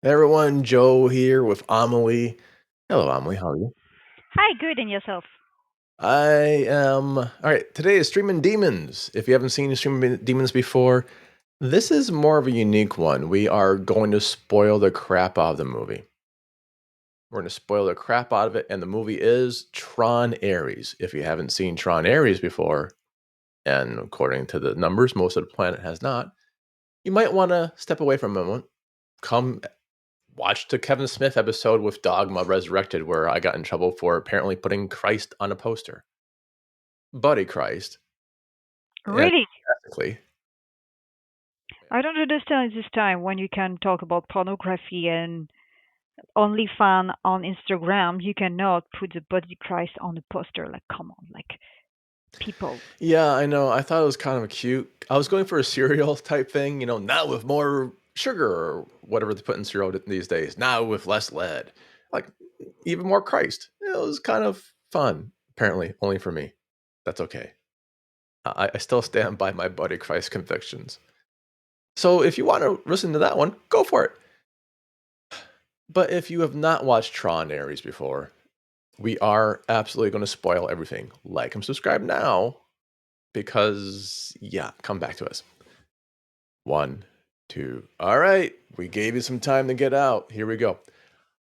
Hey everyone, Joe here with Amelie. Hello, Amelie. How are you? Hi, good, and yourself? I am all right. Today is Streamin' Demons. If you haven't seen Streamin' Demons before, this is more of a unique one. We are going to spoil the crap out of the movie. We're going to spoil the crap out of it, and the movie is Tron Ares. If you haven't seen Tron Ares before, and according to the numbers, most of the planet has not, you might want to step away for a moment, come watched the Kevin Smith episode with Dogma Resurrected where I got in trouble for apparently putting Christ on a poster. Buddy Christ. And Really? ethically. I don't understand this time when you can talk about pornography and OnlyFans on Instagram, you cannot put the body Christ on the poster. Like, come on, like, people. Yeah, I know. I thought it was kind of cute. I was going for a cereal type thing, now with more sugar or whatever they put in cereal these days. Now with less lead. Like even more Christ. It was kind of fun, apparently, only for me. That's okay. I still stand by my Buddy Christ convictions. So if you want to listen to that one, go for it. But if you have not watched Tron Ares before, we are absolutely going to spoil everything. Like and subscribe now because, yeah, come back to us. One, two. All right, we gave you some time to get out. Here we go.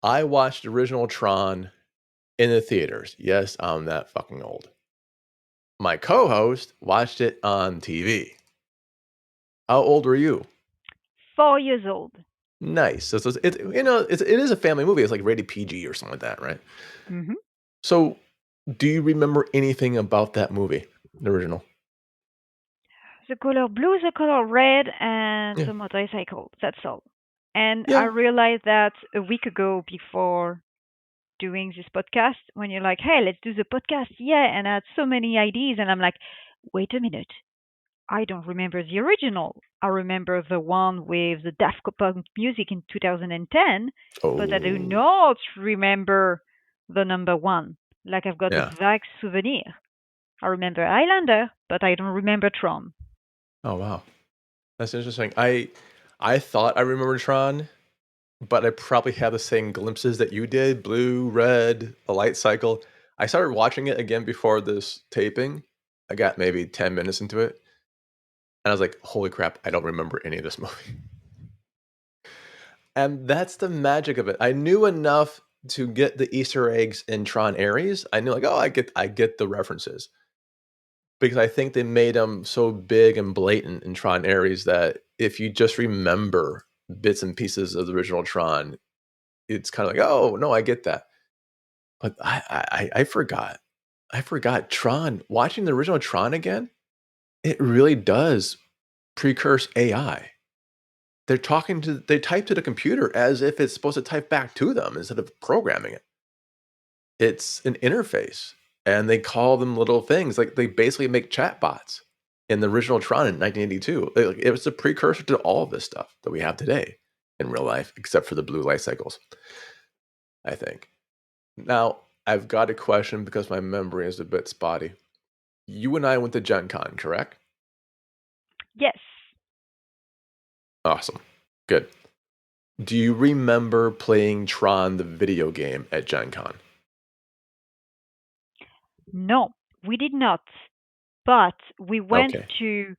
I watched the original Tron in the theaters. Yes, I'm that fucking old. My co host watched it on TV. How old were you? 4 years old. Nice. So it is a family movie. It's like rated PG or something like that, right? Hmm. So, do you remember anything about that movie, the original? The color blue, the color red, and Yeah. the motorcycle. That's all. And I Yeah. realized that a week ago before doing this podcast, when you're like, hey, let's do the podcast. Yeah. And I had so many ideas. And I'm like, wait a minute. I don't remember the original. I remember the one with the Daft Punk music in 2010, but I do Oh, not remember the number one. Like I've got a yeah. vague souvenir. I remember Highlander, but I don't remember Tron. Oh, wow. That's interesting. I thought I remembered Tron, but I probably had the same glimpses that you did, blue, red, a light cycle. I started watching it again before this taping. I got maybe 10 minutes into it, and I was like, "Holy crap, I don't remember any of this movie." And that's the magic of it. I knew enough to get the Easter eggs in Tron Ares. I knew like, "Oh, I get the references." Because I think they made them so big and blatant in Tron Ares that if you just remember bits and pieces of the original Tron, it's kind of like, oh no, I get that. But I forgot. I forgot Tron. Watching the original Tron again, it really does precurse AI. They type to the computer as if it's supposed to type back to them instead of programming it. It's an interface, and they call them little things like they basically make chatbots in the original Tron in 1982. It was a precursor to all of this stuff that we have today in real life, except for the blue light cycles, I think. Now, I've got a question because my memory is a bit spotty. You and I went to Gen Con, correct? Yes. Awesome. Good. Do you remember playing Tron, the video game, at Gen Con? No, we did not. But we went Okay. to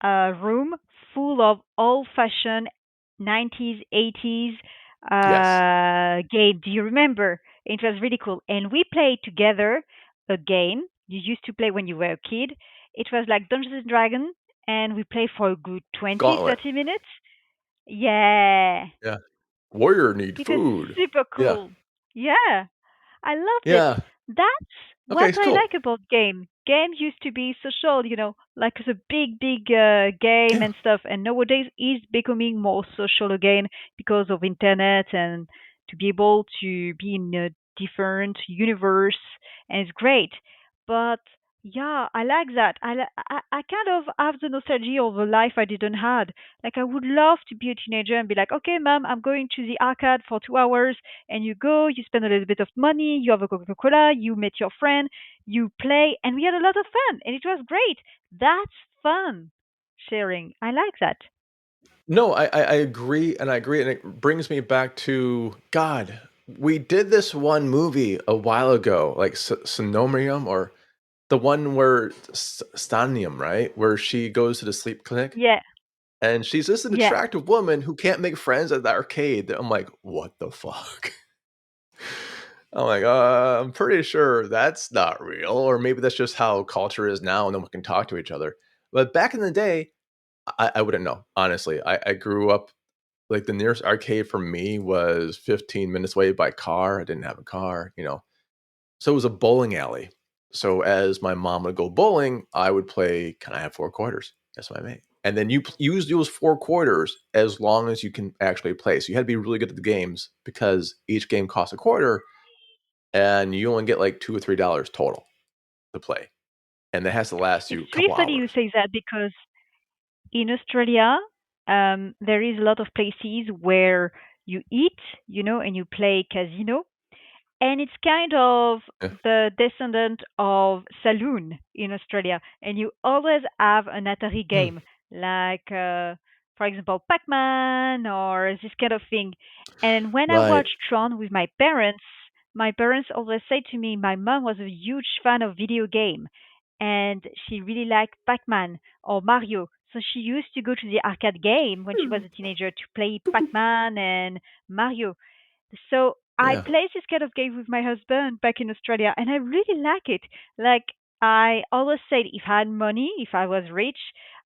a room full of old-fashioned 90s, 80s Yes. game. Do you remember? It was really cool. And we played together a game you used to play when you were a kid. It was like Dungeons and Dragons, and we played for a good 20, Gauntlet. 30 minutes. Yeah, Yeah. Warrior need it was food. super Yeah. cool. Yeah. I loved it. Yeah. That's Okay, what it's I cool. like about game. Game used to be social, like the big game Yeah. and stuff, and nowadays is becoming more social again because of internet and to be able to be in a different universe, and it's great. But yeah, I like that. I kind of have the nostalgia of a life I didn't had. Like I would love to be a teenager and be like, okay, mom, I'm going to the arcade for 2 hours and you go, you spend a little bit of money, you have a Coca Cola, you meet your friend, you play, and we had a lot of fun, and it was great. That's fun sharing. I like that. No, I agree, and I agree, and it brings me back to God. We did this one movie a while ago, like Sonomium, or the one where Stanium, right? Where she goes to the sleep clinic, Yeah, and she's just an yeah. attractive woman who can't make friends at the arcade. I'm like, what the fuck? I'm like, I'm pretty sure that's not real, or maybe that's just how culture is now, and no one can talk to each other. But back in the day, I wouldn't know. Honestly, I grew up like the nearest arcade for me was 15 minutes away by car. I didn't have a car, you know. So it was a bowling alley. So as my mom would go bowling, I would play, can I have 4 quarters? Yes, I may. And then you use those 4 quarters as long as you can actually play. So you had to be really good at the games because each game costs a quarter and you only get like $2 or $3 total to play. And that has to last It's you a really couple funny you hours. say that because in Australia, there is a lot of places where you eat, and you play casino, and it's kind of Yeah. the descendant of saloon in Australia, and you always have an Atari Hmm. game, like for example Pac-Man or this kind of thing. And when I Right. watched Tron with my parents always say to me my mom was a huge fan of video game, and she really liked Pac-Man or Mario. So she used to go to the arcade game when she was a teenager to play Pac-Man and Mario. So I Yeah. played this kind of game with my husband back in Australia, and I really like it. Like I always said, if I had money, if I was rich,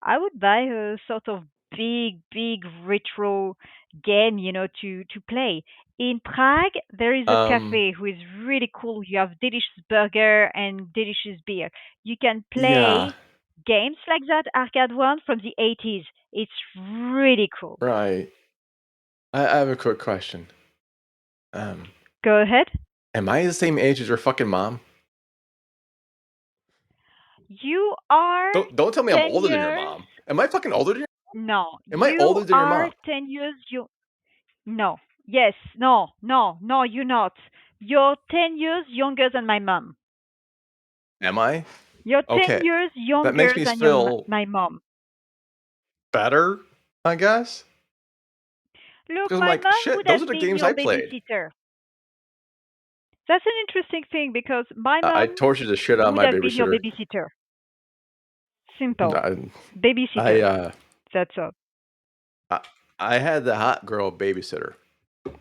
I would buy a sort of big retro game, to play. In Prague, there is a Um, cafe who is really cool. You have delicious burger and delicious beer. You can yeah, play games like that arcade one from the 80s. It's really cool. right. I have a quick question. Um, Go ahead. am I the same age as your fucking mom? You are Don't tell me I'm 10 older than your years. mom. Am I fucking older than your No, Am I you older than your are mom? 10 years. No. Yes, no, you're not. You're 10 years younger than my mom. Am I? You're 10 Okay. years That makes younger me than feel my mom. better, I guess. Look, Because I'm my like, mom shit, would those are have the been games your I played. babysitter. That's an interesting thing because my I mom tortured the shit out of would my have been your babysitter. babysitter. Simple. I, I, Babysitter. uh, That's all. I, I had the hot girl babysitter,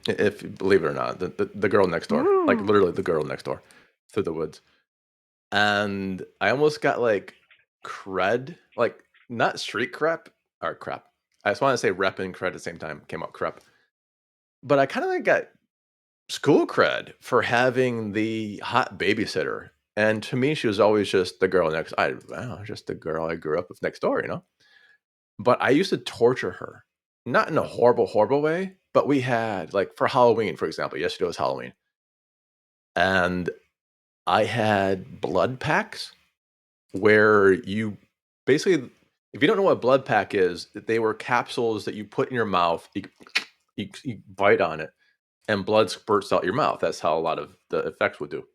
if you believe it or not, the girl next door, like Ooh. literally the girl next door, through the woods. And I almost got like cred, like not street crap or crap. I just want to say rep and cred at the same time. Came out crap, but I kind of like got school cred for having the hot babysitter. And to me, she was always just the girl next. I don't know, just the girl I grew up with next door, you know. But I used to torture her, not in a horrible way. But we had like for Halloween, for example. Yesterday was Halloween, and I had blood packs where you basically, if you don't know what a blood pack is, they were capsules that you put in your mouth. You bite on it, and blood spurts out your mouth. That's how a lot of the effects would do.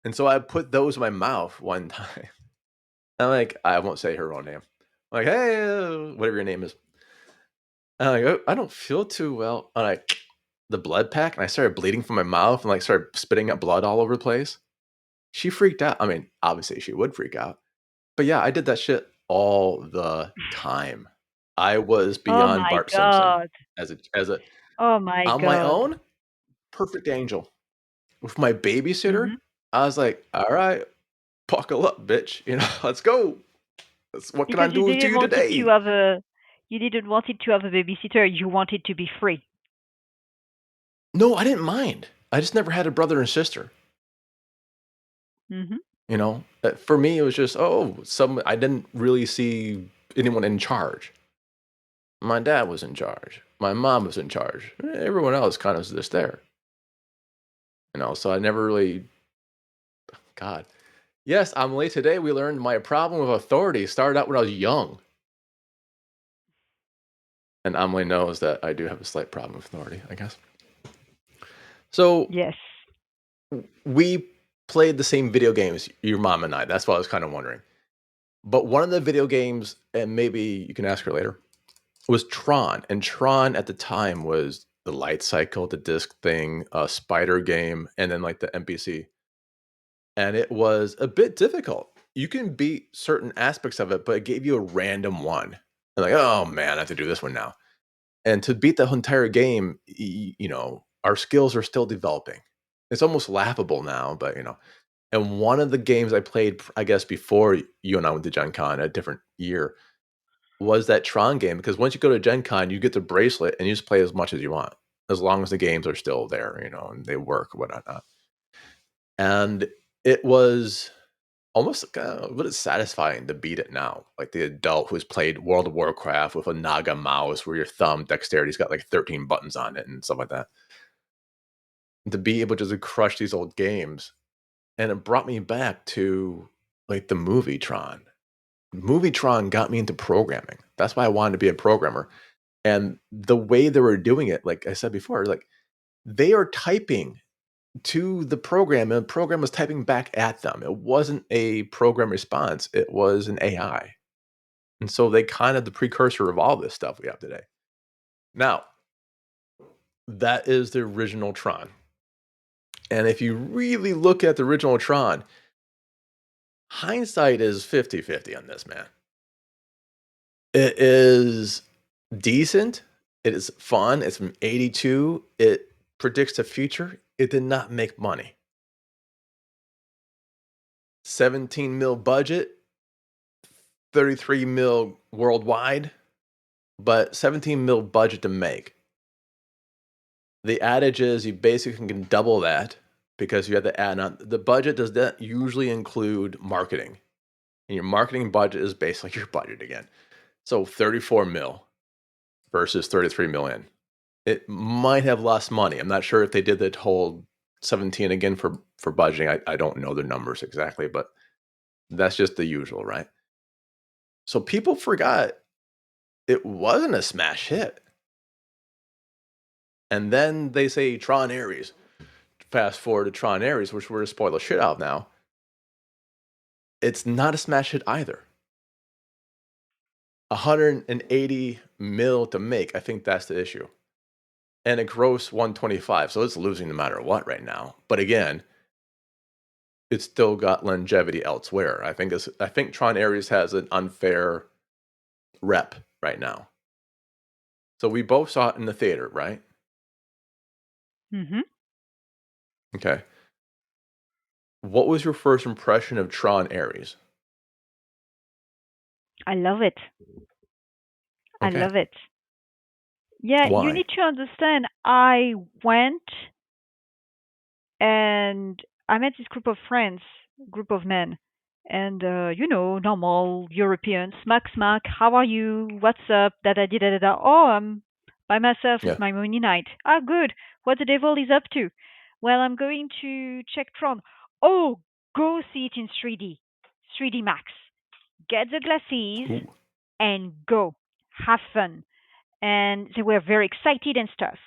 And so I put those in my mouth one time. I'm like, I won't say her own name. I'm like, hey, whatever your name is. And I'm like, oh, I don't feel too well. And I the blood pack, and I started bleeding from my mouth and like started spitting up blood all over the place. She freaked out. I mean, obviously she would freak out. But yeah, I did that shit all the time. I was Oh beyond my Bart Simpson god. as a Oh my on my god. own, perfect angel. With my babysitter, Hmm. I was like, all right, buckle up, bitch. You know, let's go. What can I Because do to you today? you didn't want it to have a babysitter. You wanted to be free. No, I didn't mind. I just never had a brother and sister. Hmm. You know, for me, it was just some. I didn't really see anyone in charge. My dad was in charge. My mom was in charge. Everyone else kind of was just there. You know, so I never really. God, yes, Amelie. Today we learned my problem with authority started out when I was young, and Amelie knows that I do have a slight problem with authority, I guess. So Yes. we played the same video games, your mom and I. That's what I was kind of wondering. But one of the video games, and maybe you can ask her later, was Tron, and Tron at the time was the light cycle, the disc thing, a spider game, and then like the NPC. And it was a bit difficult. You can beat certain aspects of it, but it gave you a random one. And like, oh man, I have to do this one now. And to beat the entire game, our skills are still developing. It's almost laughable now, but And one of the games I played, I guess, before you and I went to Gen Con, a different year, was that Tron game. Because once you go to Gen Con, you get the bracelet and you just play as much as you want, as long as the games are still there, and they work, whatnot. And it was almost kind of a bit satisfying to beat it now. Like the adult who's played World of Warcraft with a Naga mouse where your thumb dexterity's got like 13 buttons on it and stuff like that. To be able to just crush these old games. And it brought me back to like the movie Tron. Movie Tron got me into programming. That's why I wanted to be a programmer. And the way they were doing it, like I said before, like they are typing to the program and the program was typing back at them. It wasn't a program response, it was an AI. And so they kind of the precursor of all this stuff we have today. Now, that is the original Tron. And if you really look at the original Tron, hindsight is 50-50 on this, man. It is decent. It is fun. It's from 82. It predicts the future. It did not make money. 17 mil budget, 33 mil worldwide, but 17 mil budget to make. The adage is you basically can double that because you have to add on. The budget does not usually include marketing. And your marketing budget is basically your budget again. So 34 mil versus 33 million. It might have lost money. I'm not sure if they did the whole 17 again for budgeting. I don't know the numbers exactly, but that's just the usual, right? So people forgot it wasn't a smash hit. And then they say Tron Ares. Fast forward to Tron Ares, which we're going to spoil the shit out of now. It's not a smash hit either. 180 mil to make. I think that's the issue. And a gross 125. So it's losing no matter what right now. But again, it's still got longevity elsewhere. I think Tron Ares has an unfair rep right now. So we both saw it in the theater, right? Mm-hmm. Okay. What was your first impression of Tron Ares? I love it. I Okay. love it. Yeah, you Why? need to understand. I went and I met this group of friends, group of men, and normal Europeans, smack smack. How are you? What's up? Da da da da da. Oh, I'm by myself. Yeah. It's my movie night. Ah, good. What the devil is up to? Well, I'm going to check Tron. Oh, go see it in 3D, 3D Max. Get the glasses Ooh. and go. Have fun. And they were very excited and stuff.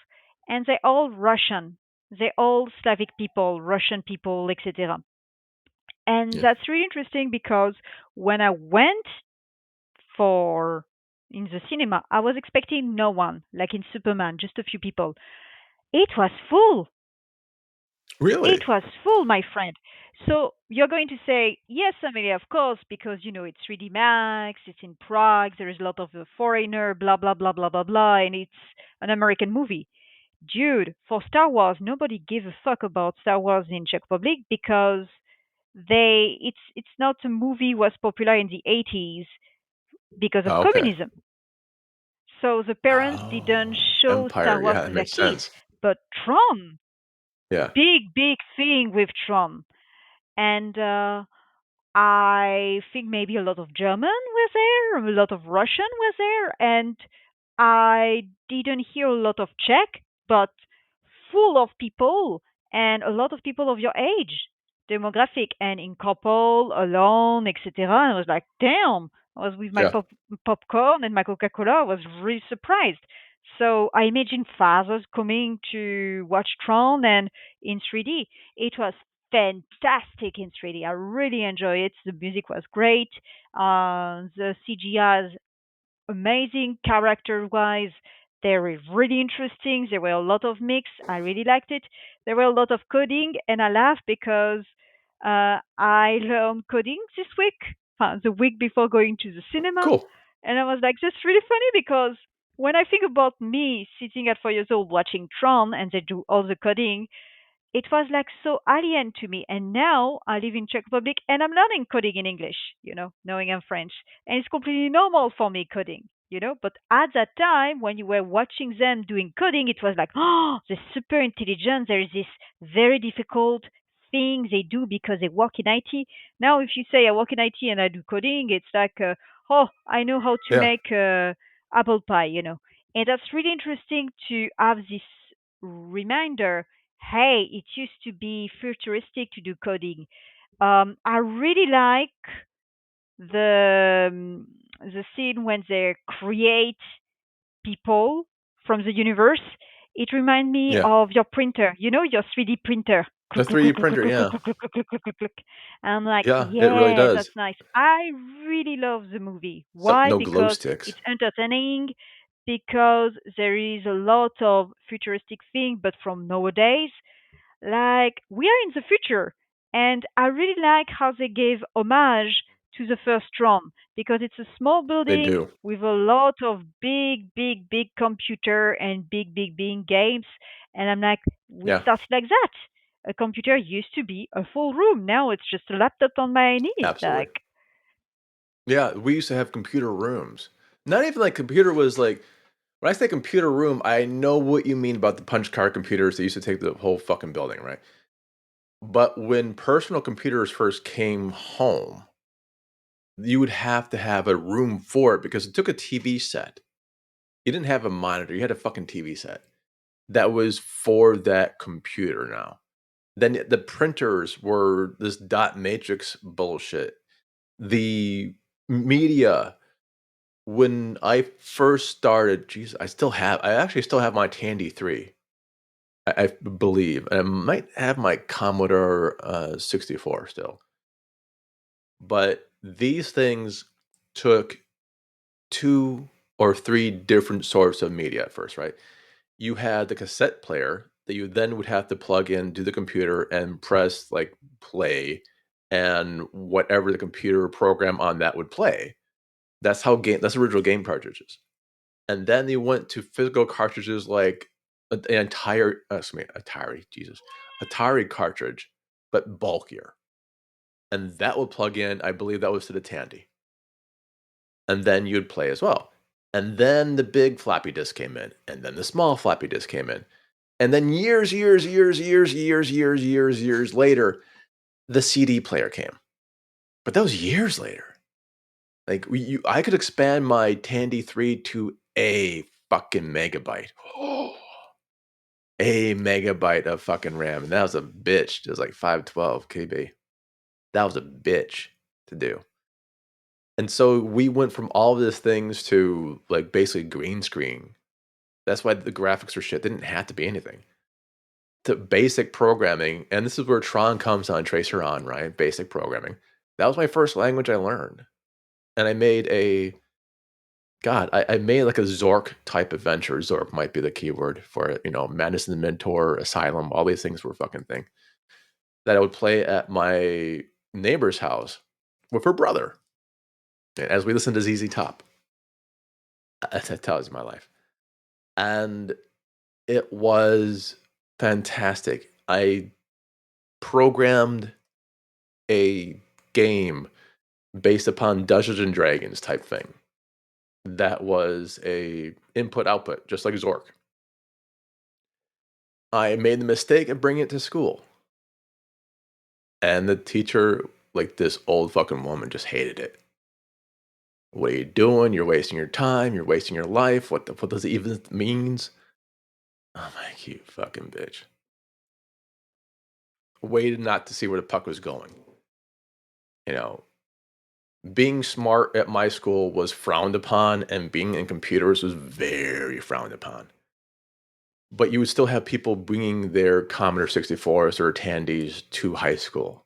And they all Russian, they all Slavic people, Russian people, etc. And Yeah. that's really interesting because when I went for in the cinema, I was expecting no one, like in Superman, just a few people. It was full. Really? It was full, my friend. So you're going to say, yes, Amelia, of course, because it's 3D Max, it's in Prague, there is a lot of foreigner, blah blah blah blah blah blah, and it's an American movie. Dude, for Star Wars, nobody gave a fuck about Star Wars in Czech Republic because it's not a movie was popular in the 80s because of Oh, okay. communism. So the parents didn't Oh, show Star Empire. Wars Yeah, that to their makes kids. sense. But Tron, Yeah. big thing with Tron. And I think maybe a lot of German were there, a lot of Russian were there, and I didn't hear a lot of Czech, but full of people and a lot of people of your age, demographic, and in couple, alone, etc. And I was like, damn! I was with my Yeah. popcorn and my Coca Cola. I was really surprised. So I imagine fathers coming to watch Tron and in 3D. It was fantastic in 3D. I really enjoy it. The music was great. The CGI amazing character-wise. They were really interesting. There were a lot of mix. I really liked it. There were a lot of coding, and I laughed because I learned coding this week, the week before going to the cinema, Cool. and I was like, "That's really funny," because when I think about me sitting at 4 years old watching Tron and they do all the coding, it was like so alien to me. And now I live in Czech Republic and I'm learning coding in English, knowing I'm French. And it's completely normal for me coding. But at that time, when you were watching them doing coding, it was like, oh, they're super intelligent. There is this very difficult thing they do because they work in IT. Now, if you say I work in IT and I do coding, it's like, oh, I know how to Yeah. make apple pie. And that's really interesting to have this reminder. Hey, it used to be futuristic to do coding. I really like the scene when they create people from the universe. It reminds me Yeah. of your printer, your 3D printer. The Click, click, 3D click, click, printer. click, click, Yeah. click, click, click, click, click, click, click. And I'm like, Yeah. It really yeah, does. that's nice. I really love the movie. So Why? no glow Because sticks. it's entertaining, because there is a lot of futuristic thing, but from nowadays. Like, we are in the future, and I really like how they gave homage to the first Tron because it's a small They building do. with a lot of big, big, big computer and big, big, big games. And I'm like, we Yeah. started like that. A computer used to be a full room. Now it's just a laptop on my knees. Absolutely. Like, Yeah. We used to have computer rooms. Not even like computer was like when I say computer room, I know what you mean about the punch card computers that used to take the whole fucking building, right? But when personal computers first came home, you would have to have a room for it because it took a TV set. You didn't have a monitor, you had a fucking TV set that was for that computer now. Then the printers were this dot matrix bullshit. The media, when I first started, geez, I actually still have my Tandy 3. I believe. And I might have my Commodore 64 still. But these things took 2 or 3 different sorts of media at first, right? You had the cassette player that you then would have to plug in to the computer and press like play, and whatever the computer program on that would play. That's original game cartridges. And then they went to physical cartridges like an entire Atari, Jesus, Atari cartridge, but bulkier. And that would plug in, I believe that was to the Tandy. And then you'd play as well. And then the big floppy disk came in, and then the small floppy disk came in. And then years later, the CD player came. But that was years later. Like I could expand my Tandy 3 to a fucking megabyte. A megabyte of fucking RAM. And that was a bitch. It was like 512 KB. That was a bitch to do. And so we went from all of these things to like basically green screen. That's why the graphics were shit. They didn't have to be anything. To basic programming, and this is where Tron comes on, Tracer on, right? Basic programming. That was my first language I learned. And I made I made like a Zork type adventure. Zork might be the keyword for it. Madness in the Mentor, Asylum, all these things were a fucking thing that I would play at my neighbor's house with her brother. And as we listened to ZZ Top, that tells you my life. And it was fantastic. I programmed a game based upon Dungeons and Dragons type thing. That was a input output, just like Zork. I made the mistake of bringing it to school. And the teacher, like this old fucking woman, just hated it. What are you doing? You're wasting your time. You're wasting your life. What does it even means? I'm like, you fucking bitch. Waited not to see where the puck was going. You know, being smart at my school was frowned upon, and being in computers was very frowned upon. But you would still have people bringing their Commodore 64s or Tandys to high school.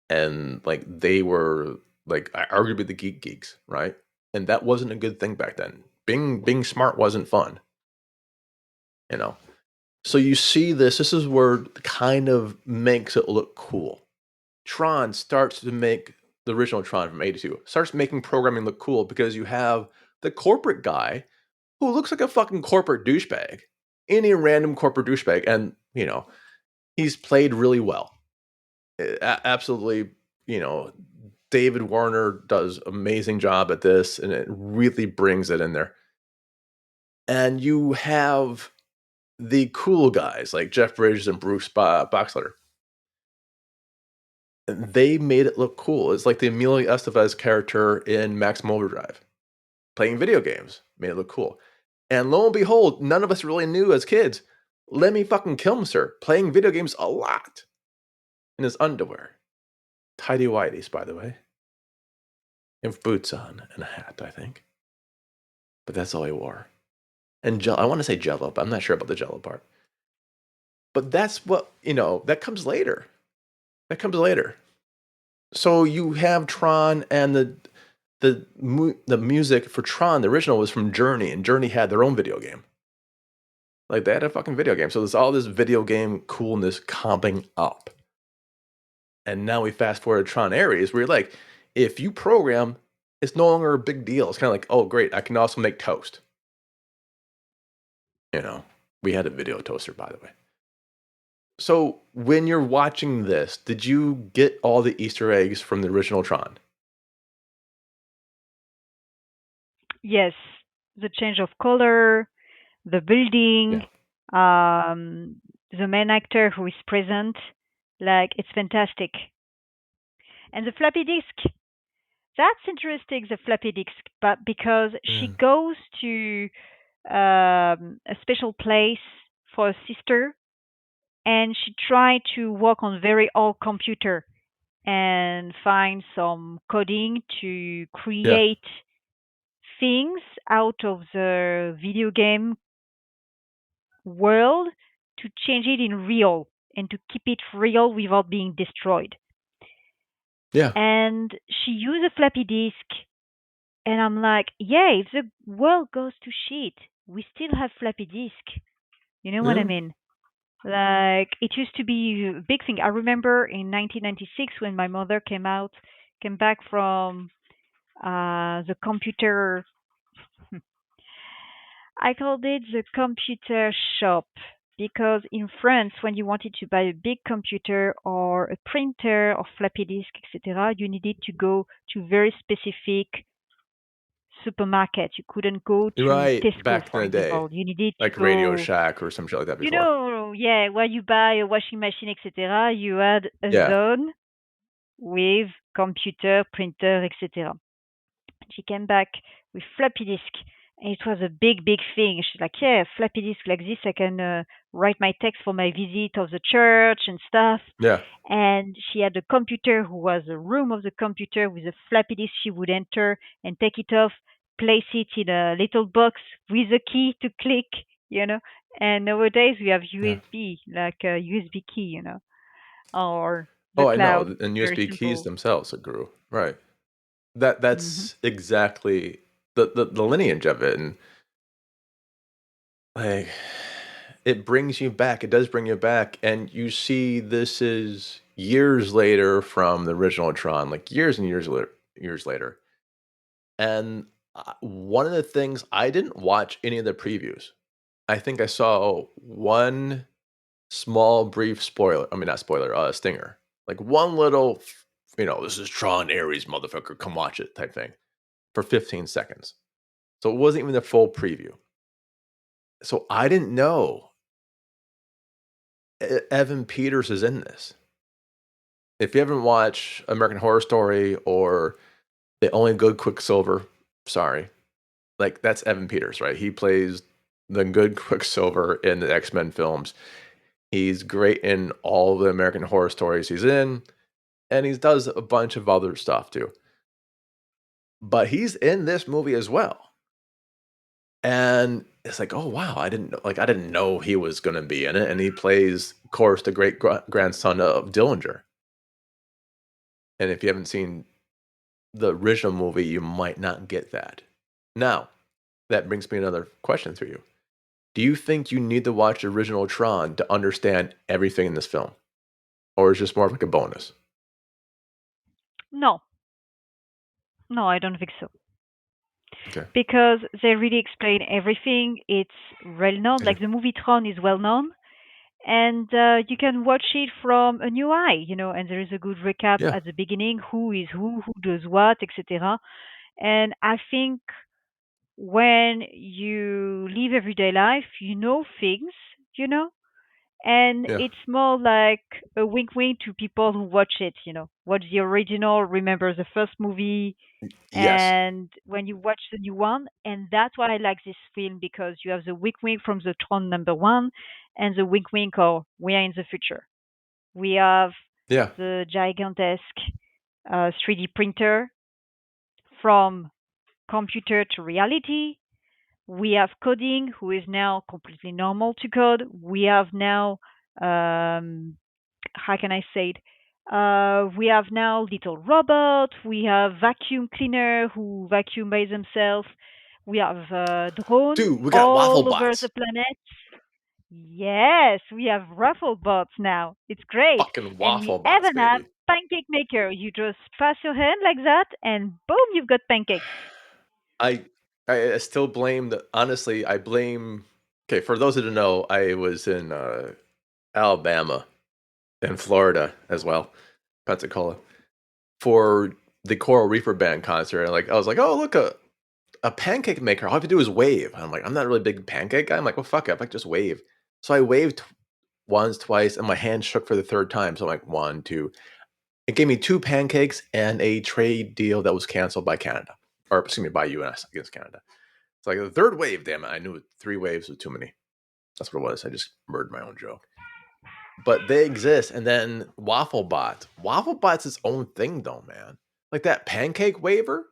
And like they were like arguably the geeks, right? and that wasn't a good thing back then. Being smart wasn't fun, you know. So you see this. This is where it kind of makes it look cool. Tron starts to make the original Tron from '82 starts making programming look cool because you have the corporate guy who looks like a fucking corporate douchebag, any random corporate douchebag, and he's played really well. Absolutely, you know, David Warner does amazing job at this, and it really brings it in there. And you have the cool guys like Jeff Bridges and Bruce Boxleiter. They made it look cool. It's like the Amelie Estevez character in Maximum Overdrive. Playing video games made it look cool. And lo and behold, none of us really knew as kids, Lemmy fucking Kilmister playing video games a lot in his underwear. Tidy whities, by the way. And boots on and a hat, I think. But that's all he wore. And I want to say Jello, but I'm not sure about the Jello part. But that's what, that comes later. That comes later. So you have Tron, and the music for Tron, the original, was from Journey, and Journey had their own video game. Like, they had a fucking video game. So there's all this video game coolness comping up. And now we fast forward to Tron Ares, where you're like, if you program, it's no longer a big deal. It's kind of like, oh, great, I can also make toast. We had a video toaster, by the way. So when you're watching this, did you get all the Easter eggs from the original Tron? Yes, the change of color, the building, Yeah. the main actor who is present, like it's fantastic. And the floppy disk, that's interesting. The floppy disk, but because she Mm. goes to a special place for a sister, and she tried to work on very old computer and find some coding to Yeah. create things out of the video game world to change it in real and to keep it real without being destroyed. Yeah. And she used a floppy disk, and I'm like, yeah, if the world goes to shit, we still have floppy disk. You know what I Yeah. mean? Like it used to be a big thing. I remember in 1996 when my mother came back from the computer. I called it the computer shop because in France, when you wanted to buy a big computer or a printer or floppy disk, etc., you needed to go to very specific supermarket. You couldn't go to Right. Tesco, Back in for the day, example. You needed to like Radio go, Shack or some shit like that before. yeah, where you buy a washing machine, etc. You had a Yeah. zone with computer, printer, etc. She came back with floppy disk, and it was a big, big thing. She's like, "Yeah, floppy disk like this, I can write my text for my visit of the church and stuff." Yeah. And she had a computer who was a room of the computer with a floppy disk. She would enter and take it off, place it in a little box with a key to click, you know. And nowadays we have Yeah. USB, like a USB key, or the Oh, I know. cloud. And Very USB keys simple. themselves it grew. Right. Hmm. That's exactly the lineage of it. And like, it brings you back. It does bring you back. And you see this is years later from the original Tron, like years and years later. And one of the things, I didn't watch any of the previews. I think I saw one small brief spoiler. I mean, not spoiler, stinger. Like one little, this is Tron Ares, motherfucker, come watch it type thing for 15 seconds. So it wasn't even the full preview. So I didn't know Evan Peters is in this. If you haven't watched American Horror Story or The Only Good Quicksilver, sorry, like that's Evan Peters, right? He plays the good Quicksilver in the X-Men films. He's great in all the American Horror Stories he's in, and he does a bunch of other stuff too. But he's in this movie as well. And it's like, oh wow, I didn't know he was going to be in it, and he plays, of course, the great grandson of Dillinger. And if you haven't seen the original movie, you might not get that. Now, that brings me another question for you. Do you think you need to watch the original Tron to understand everything in this film? Or is it just more of like a bonus? No, no, I don't think so. Okay. Because they really explain everything. It's well known. Okay. Like the movie Tron is well known, and you can watch it from a new eye, and there is a good recap Yeah. at the beginning: who is who does what, etc. And I think when you live everyday life, you know things, you know, and Yeah. it's more like a wink wink to people who watch it, watch the original, remember the first movie, Yes. and when you watch the new one. And that's why I like this film, because you have the wink wink from the Tron number one, and the wink wink, or we are in the future. We have Yeah. the gigantesque 3D printer from computer to reality. We have coding, who is now completely normal to code. We have now, how can I say it? We have now little robot. We have vacuum cleaner who vacuum by themselves. We have drone Dude, we got waffle all over the bots. planet. Yes, we have ruffle bots now. It's great. Fucking And we waffle bots, even have baby. pancake maker. You just pass your hand like that, and boom, you've got pancakes. I I still blame the honestly, I blame okay, for those who don't know, I was in Alabama and Florida as well, Pensacola, for the Coral Reefer Band concert. And like I was like, oh look, a pancake maker. All I have to do is wave. And I'm like, I'm not a really big pancake guy. I'm like, well fuck it, I just wave. So I waved once, twice, and my hand shook for the third time. So I'm like, one, two. It gave me two pancakes and a trade deal that was canceled by Canada. Or excuse me, by US against Canada. It's like the third wave, damn it. I knew three waves was too many. That's what it was. I just murdered my own joke. But they exist. And then WaffleBot. WaffleBot's its own thing though, man. Like that pancake waiver,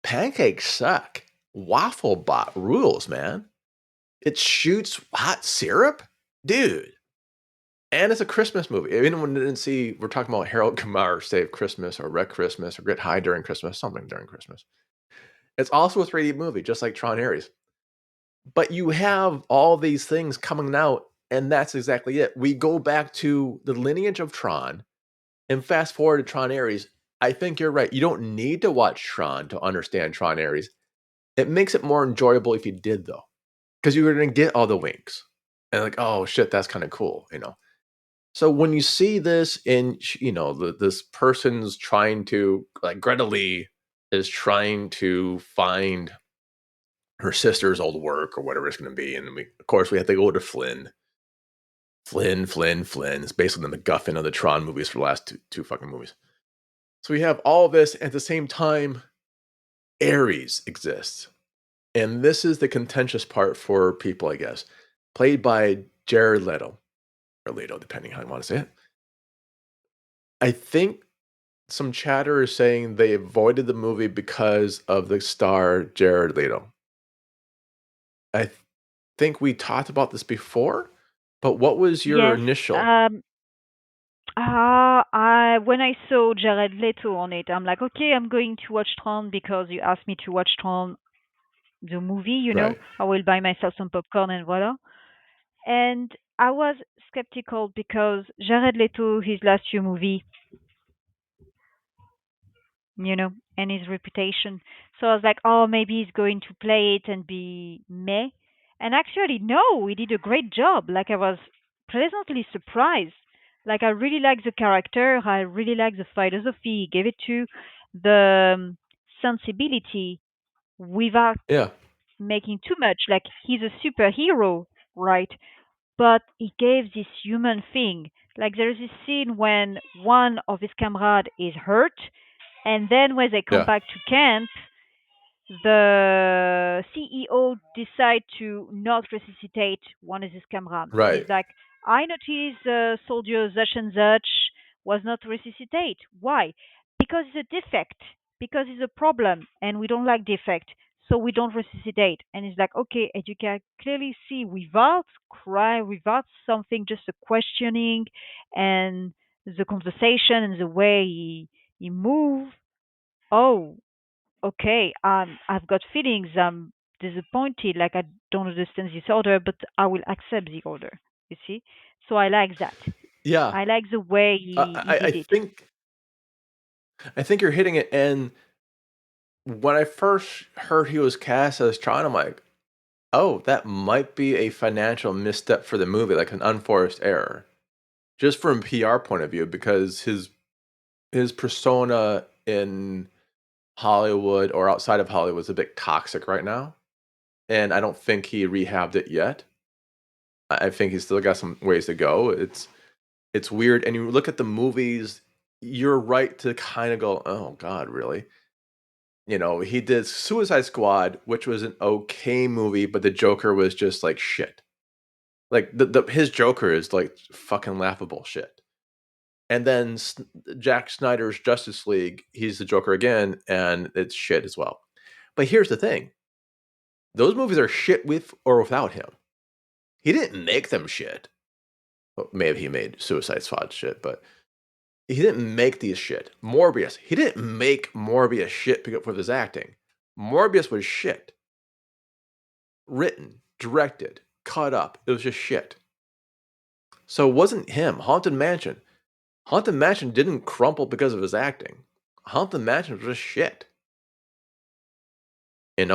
pancakes suck. WaffleBot rules, man. It shoots hot syrup? Dude. And it's a Christmas movie. If anyone didn't see, we're talking about Harold Kumar Save Christmas or Wreck Christmas or Get High During Christmas, something during Christmas. It's also a 3D movie, just like Tron Ares. But you have all these things coming out, and that's exactly it. We go back to the lineage of Tron and fast forward to Tron Ares. I think you're right. You don't need to watch Tron to understand Tron Ares. It makes it more enjoyable if you did, though, because you're going to get all the winks and like, oh shit, that's kind of cool, you know. So when you see this in, this person's trying to, like Greta Lee is trying to find her sister's old work or whatever it's going to be. And of course, we have to go to Flynn. Flynn. It's basically the MacGuffin of the Tron movies for the last two fucking movies. So we have all this at the same time. Ares exists, and this is the contentious part for people, I guess. Played by Jared Leto or Leto, depending how you want to say it. I think some chatter is saying they avoided the movie because of the star Jared Leto. I think we talked about this before, but what was your Yes. initial? Um, I when I saw Jared Leto on it, I'm like, okay, I'm going to watch Tron because you asked me to watch Tron, the movie. Right. I will buy myself some popcorn and voila. And I was skeptical because Jared Leto, his last few movie, and his reputation. So I was like, oh, maybe he's going to play it and be meh. And actually, no, he did a great job. Like, I was pleasantly surprised. Like, I really like the character. I really like the philosophy he gave it to, the sensibility without Yeah. making too much. Like, he's a superhero, right? But he gave this human thing. Like, there is this scene when one of his comrades is hurt, and then when they come Yeah. back to camp, the CEO decide to not resuscitate one of his comrades. And Right. he's like, I noticed soldier such and such was not resuscitate. Why? Because it's a defect. Because it's a problem, and we don't like defect. So we don't resuscitate. And it's like, okay, and you can clearly see without cry, without something, just a questioning and the conversation and the way he move. Oh, okay. I've got feelings. I'm disappointed. Like I don't understand this order, but I will accept the order. You see? So I like that. Yeah, I like the way I, he I I did it. think you're hitting it. And when I first heard he was cast as Tron, I'm like, oh, that might be a financial misstep for the movie, like an unforced error, just from a PR point of view, because his persona in Hollywood or outside of Hollywood is a bit toxic right now, and I don't think he rehabbed it yet. I think he's still got some ways to go. It's weird, and you look at the movies, you're right to kind of go, oh God, really? He did Suicide Squad, which was an okay movie, but the Joker was just like shit. Like his Joker is like fucking laughable shit. And then Jack Snyder's Justice League, he's the Joker again, and it's shit as well. But here's the thing: those movies are shit with or without him. He didn't make them shit. Well, maybe he made Suicide Squad shit, but he didn't make these shit. Morbius, he didn't make Morbius shit because of his acting. Morbius was shit. Written, directed, cut up. It was just shit. So it wasn't him. Haunted Mansion. Haunted Mansion didn't crumple because of his acting. Haunted Mansion was just shit.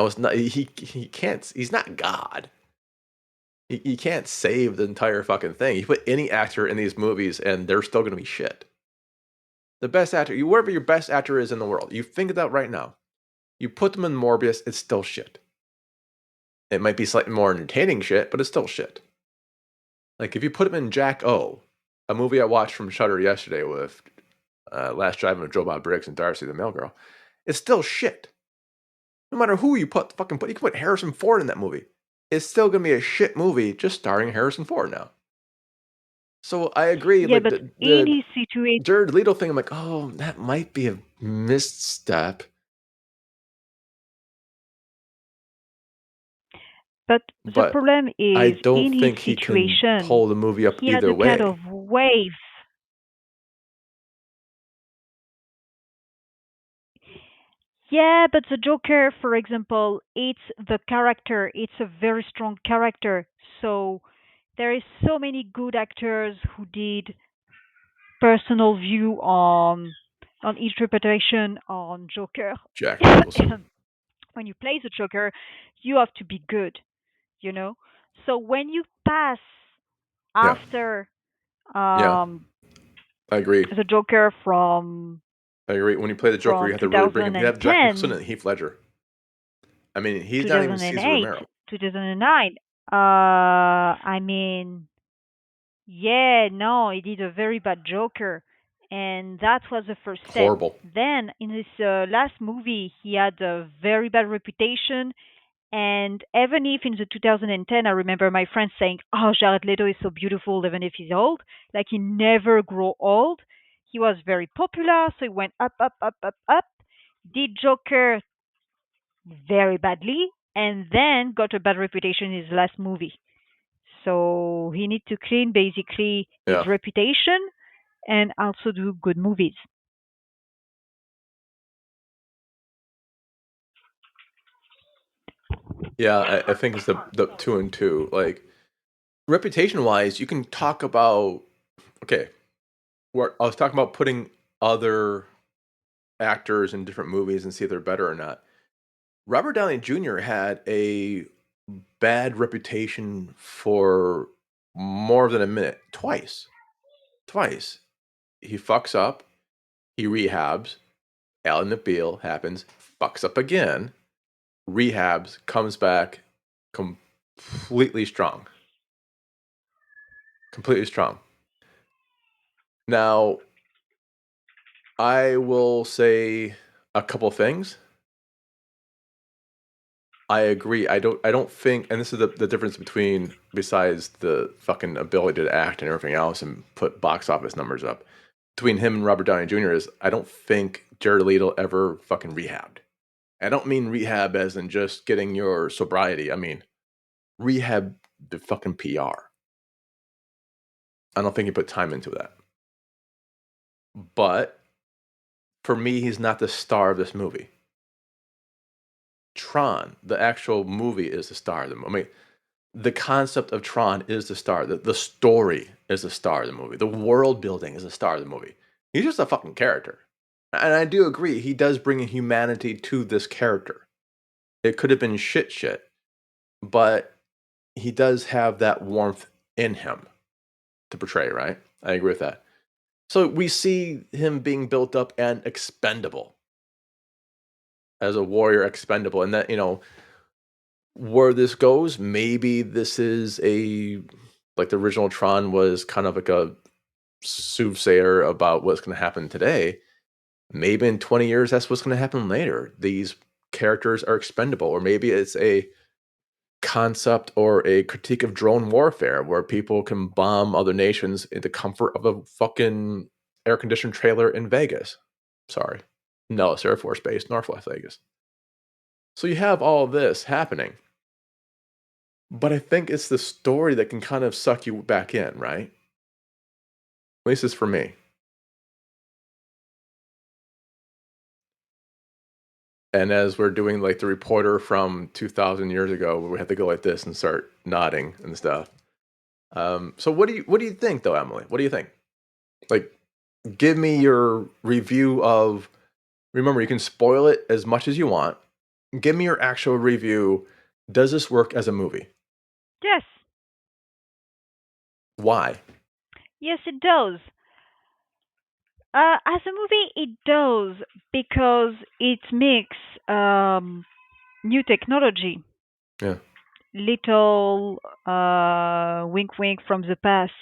It's not. He can't. He's not God. He can't save the entire fucking thing. You put any actor in these movies, and they're still gonna be shit. The best actor, wherever your best actor is in the world, you think of that right now. You put them in Morbius, it's still shit. It might be slightly more entertaining shit, but it's still shit. Like if you put him in Jack O, a movie I watched from Shudder yesterday with Last Driving with Joe Bob Briggs and Darcy the Mail Girl, it's still shit. No matter who you you can put Harrison Ford in that movie. It's still gonna be a shit movie just starring Harrison Ford now. So I agree, Yeah, like but in the his situation, Jared Leto thing, I'm like, oh, that might be a misstep. but the But problem I is don't in his think he can situation, pull the movie up he had either a kind of way. wave. Yeah, but the Joker, for example, it's the character. It's a very strong character. So there is so many good actors who did personal view on interpretation on Joker. Jack Nicholson. When you play the Joker, you have to be good, you know. So when you pass Yeah, after yeah, um, I agree. the Joker from I agree. When you play the Joker, you have to really bring him. You have Jack Nicholson 2010, and Heath Ledger. I mean, he's not even Caesar 2008, Romero. 2009. I mean, yeah, no, he did a very bad Joker, and that was the first step. Horrible. Then in his last movie, he had a very bad reputation, and even if in the 2010, I remember my friends saying, "Oh, Jared Leto is so beautiful, even if he's old, like he never grow old." He was very popular, so he went up, up, up, up, up. Did Joker very badly, and then got a bad reputation in his last movie. So he needs to clean basically his Yeah, reputation and also do good movies. yeah. I think it's the two and two. Like reputation wise, you can talk about. Okay, I was talking about putting other actors in different movies and see if they're better or not. Robert Downey Jr. had a bad reputation for more than a minute. Twice. Twice. He fucks up, he rehabs, Alan McBeal happens, fucks up again, rehabs, comes back completely strong. Completely strong. Now, I will say a couple things. I agree. I don't think, and this is the difference between, besides the fucking ability to act and everything else and put box office numbers up, between him and Robert Downey Jr. is I don't think Jared Leto ever fucking rehabbed. I don't mean rehab as in just getting your sobriety. I mean rehab the fucking PR. I don't think he put time into that. But For me, he's not the star of this movie. Tron, the actual movie, is the star of the movie. I mean, the concept of Tron is the star. The story is the star of the movie. The world building is the star of the movie. He's just a fucking character. And I do agree, he does bring a humanity to this character. It could have been shit, but he does have that warmth in him to portray, right? I agree with that. So we see him being built up and expendable as a warrior expendable. And that, where this goes, maybe this is like the original Tron was kind of like a soothsayer about what's going to happen today. Maybe in 20 years, that's what's going to happen later. These characters are expendable, or maybe it's a concept or a critique of drone warfare where people can bomb other nations in the comfort of a fucking air conditioned trailer in Vegas. Sorry. No, it's Air Force Base, Northwest Vegas. So you have all this happening. But I think it's the story that can kind of suck you back in, right? At least it's for me. And as we're doing like the reporter from 2,000 years ago, where we have to go like this and start nodding and stuff. So what do you think though, Emily? What do you think? Like, give me your review of. Remember, you can spoil it as much as you want. Give me your actual review. Does this work as a movie? Yes. Why? Yes, it does. As a movie, it does because it makes new technology. Yeah. Little wink wink from the past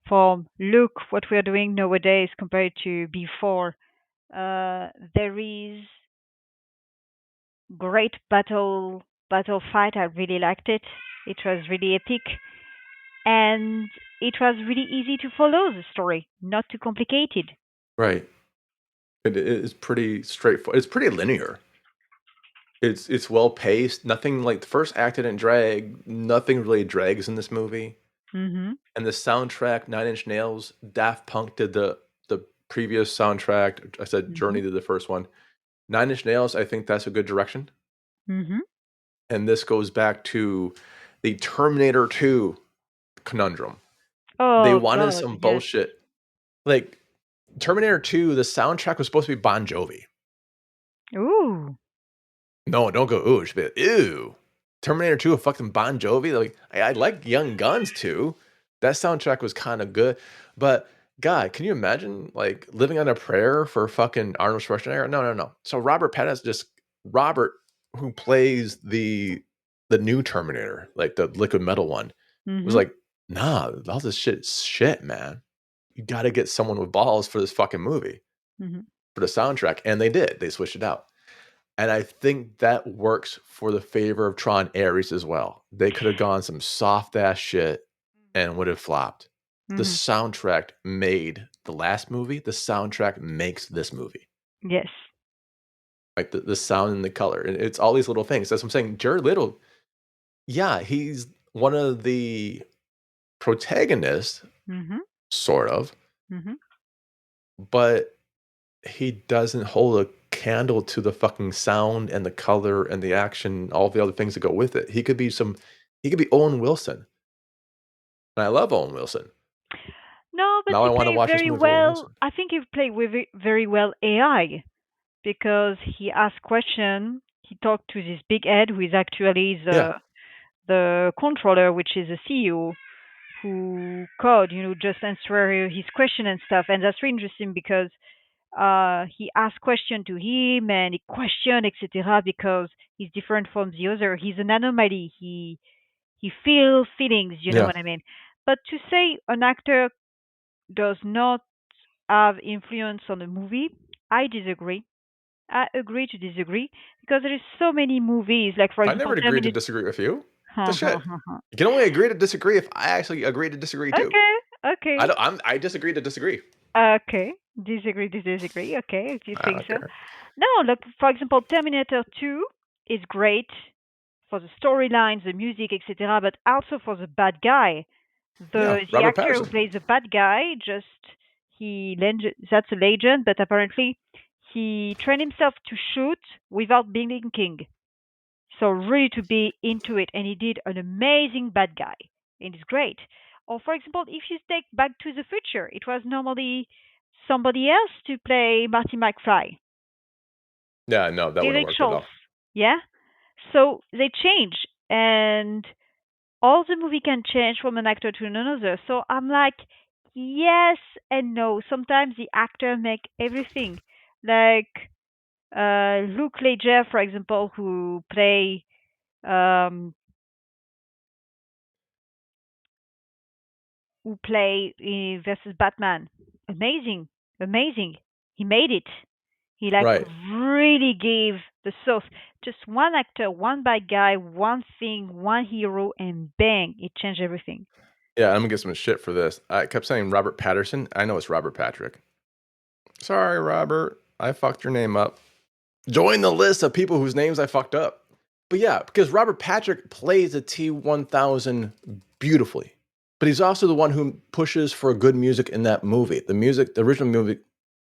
from look what we are doing nowadays compared to before. There is great battle fight. I really liked it. It was really epic and it was really easy to follow the story, not too complicated. Right. It is pretty straightforward. It's pretty linear. It's well paced. Nothing like the first act didn't drag. Nothing really drags in this movie. Mhm. And the soundtrack, Nine Inch Nails, Daft Punk did the previous soundtrack. I said Mhm. Journey did the first one. Nine Inch Nails, I think that's a good direction. Mhm. And this goes back to the Terminator 2 conundrum. They Oh wanted God, some yes. bullshit. Like Terminator 2, the soundtrack was supposed to be Bon Jovi. Ooh. No, don't go ooh, but ew. Terminator 2 of fucking Bon Jovi. Like I like Young Guns too. That soundtrack was kind of good. But God, can you imagine like living on a prayer for fucking Arnold Schwarzenegger? No, no, no. So Robert, who plays the new Terminator, like the liquid metal one, was Mhm. like, nah, all this shit, man. You gotta get someone with balls for this fucking movie, Mhm. for the soundtrack. And they did. They switched it out. And I think that works for the favor of Tron Ares as well. They could have gone some soft ass shit and would have flopped. The Mhm. soundtrack made the last movie, the soundtrack makes this movie. Yes. Like the sound and the color. And it's all these little things. That's what I'm saying. Jared Leto, yeah, he's one of the protagonists, Mhm. sort of, Mhm. but he doesn't hold a candle to the fucking sound and the color and the action, all the other things that go with it. He could be Owen Wilson. And I love Owen Wilson. No, but Now he I want to played watch this very movie with Owen well. Wilson. I think he played with it very well AI because he asked question. He talked to this big head who is actually Yeah, the controller, which is a CEO who code, just answer his question and stuff. And that's really interesting because he asked question to him and he question etc. because he's different from the other. He's an anomaly. He feels feelings. You know yeah. what I mean? But to say an actor does not have influence on the movie, I disagree. I agree to disagree because there is so many movies, like for I example, never agreed to Terminator. disagree with you. The Okay, shit. You can only agree to disagree if I actually agree to disagree too. okay, I disagree to disagree. okay. Disagree to disagree. Okay, if you I think don't so. care. No, look, for example, Terminator 2 is great for the storylines, the music, etc., but also for the bad guy. Yeah, The Robert actor who Patterson. plays the bad guy, just that's a legend, but apparently he trained himself to shoot without blinking. So really to be into it, and he did an amazing bad guy, and it's great. Or for example, if you take Back to the Future, it was normally somebody else to play Marty McFly, Yeah, no, that wouldn't Eric work at Schultz, all. yeah. So they change, and all the movie can change from an actor to another. So I'm like, yes and no. Sometimes the actor make everything, like Luke Ledger, for example, um, who play versus Batman. Amazing, amazing. He made it. He like Right. really gave the sauce. Just one actor, one bad guy, one thing, one hero, and bang, it changed everything. Yeah, I'm gonna get some shit for this. I kept saying Robert Patterson. I know it's Robert Patrick. Sorry, Robert. I fucked your name up. Join the list of people whose names I fucked up. But yeah, because Robert Patrick plays the T-1000 beautifully. But he's also the one who pushes for good music in that movie. The original movie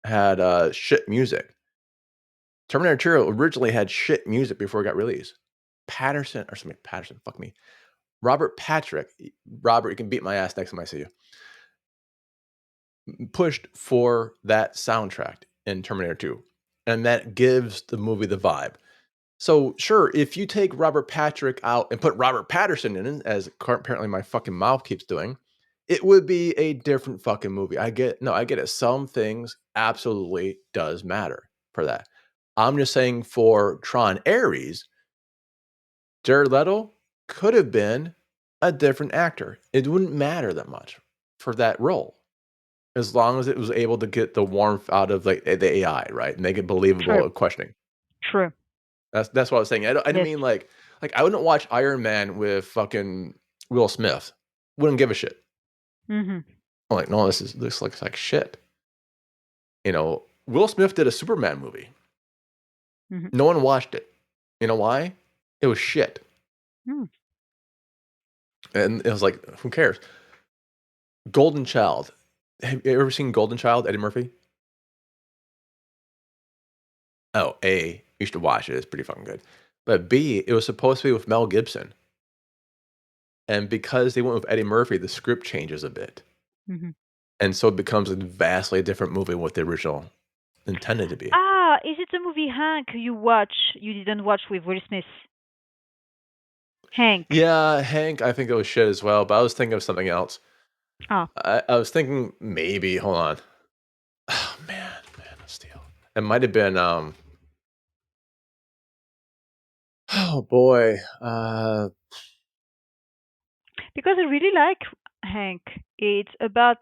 had shit music. Terminator 2 originally had shit music before it got released. Patterson, fuck me. Robert Patrick, Robert, you can beat my ass next time I see you, pushed for that soundtrack in Terminator 2. And that gives the movie the vibe. So, sure, if you take Robert Patrick out and put Robert Patterson in it, as apparently my fucking mouth keeps doing, it would be a different fucking movie. I get it. Some things absolutely does matter for that. I'm just saying for Tron Ares, Jared Leto could have been a different actor. It wouldn't matter that much for that role, as long as it was able to get the warmth out of like the AI, right? Make it believable True, questioning. true. That's what I was saying. I didn't Yes. mean like I wouldn't watch Iron Man with fucking Will Smith. Wouldn't give a shit. Mhm. I'm like, no, this looks like shit. Will Smith did a Superman movie. Mhm. No one watched it. You know why? It was shit. Mm. And it was like, who cares? Golden Child. Have you ever seen Golden Child, Eddie Murphy? Oh, A, you should watch it. It's pretty fucking good. But B, it was supposed to be with Mel Gibson. And because they went with Eddie Murphy, the script changes a bit. Mhm. And so it becomes a vastly different movie than what the original intended to be. Ah, is it the movie Hank you didn't watch with Will Smith? Hank. Yeah, Hank, I think it was shit as well, but I was thinking of something else. Ah, I was thinking maybe, hold on. Oh man of Steel. It might have been oh boy. because I really like Hank. It's about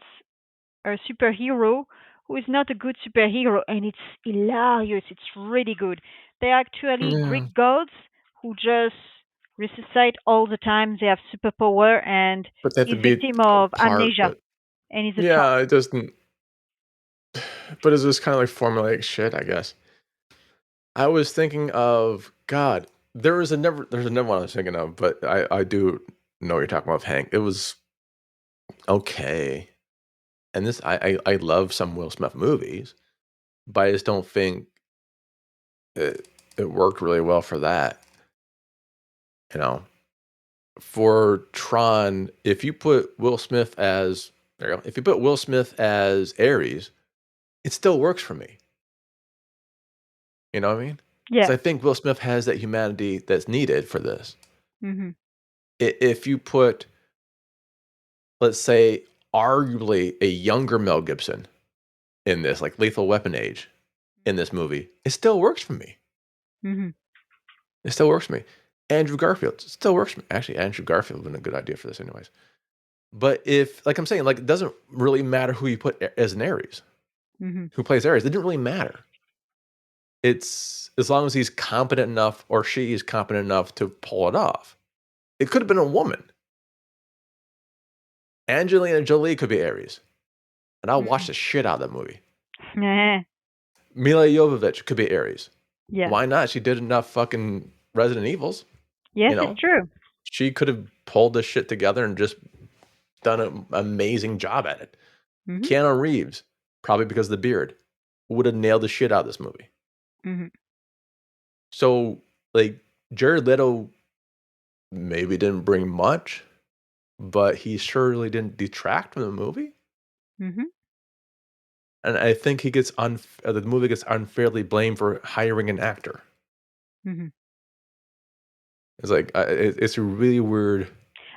a superhero who is not a good superhero, and it's hilarious. It's really good. They're actually Yeah, Greek gods who just resuscitate all the time. They have superpower, and but they have to he's be victim of apart, amnesia, but and he's a Tron. yeah, it doesn't but it's just kind of like formulaic shit, I guess. I was thinking of God. There's another one I was thinking of, but I do know what you're talking about with Hank. It was okay. And this I love some Will Smith movies, but I just don't think it worked really well for that. You know, for Tron, if you put Will Smith as there you go, if you put Will Smith as Ares, it still works for me. You know what I mean? Because Yeah. I think Will Smith has that humanity that's needed for this. Mhm. If you put, let's say, arguably a younger Mel Gibson in this, like Lethal Weapon age, in this movie, it still works for me. Mhm. It still works for me. Andrew Garfield it still works for me. Actually, Andrew Garfield would have been a good idea for this, anyways. But if, like I'm saying, like it doesn't really matter who you put as an Ares, Mhm. who plays Ares. It didn't really matter. It's as long as he's competent enough or she is competent enough to pull it off. It could have been a woman. Angelina Jolie could be Ares, and I'll watch Mhm. the shit out of that movie. Yeah. Mila Jovovich could be Ares. Yeah. Why not? She did enough fucking Resident Evils. Yes, You it's know, true. she could have pulled this shit together and just done an amazing job at it. Mhm. Keanu Reeves, probably because of the beard, would have nailed the shit out of this movie. Mhm. So, like, Jared Leto maybe didn't bring much, but he surely didn't detract from the movie. Mhm. And I think the movie gets unfairly blamed for hiring an actor. Mhm. It's like it's a really weird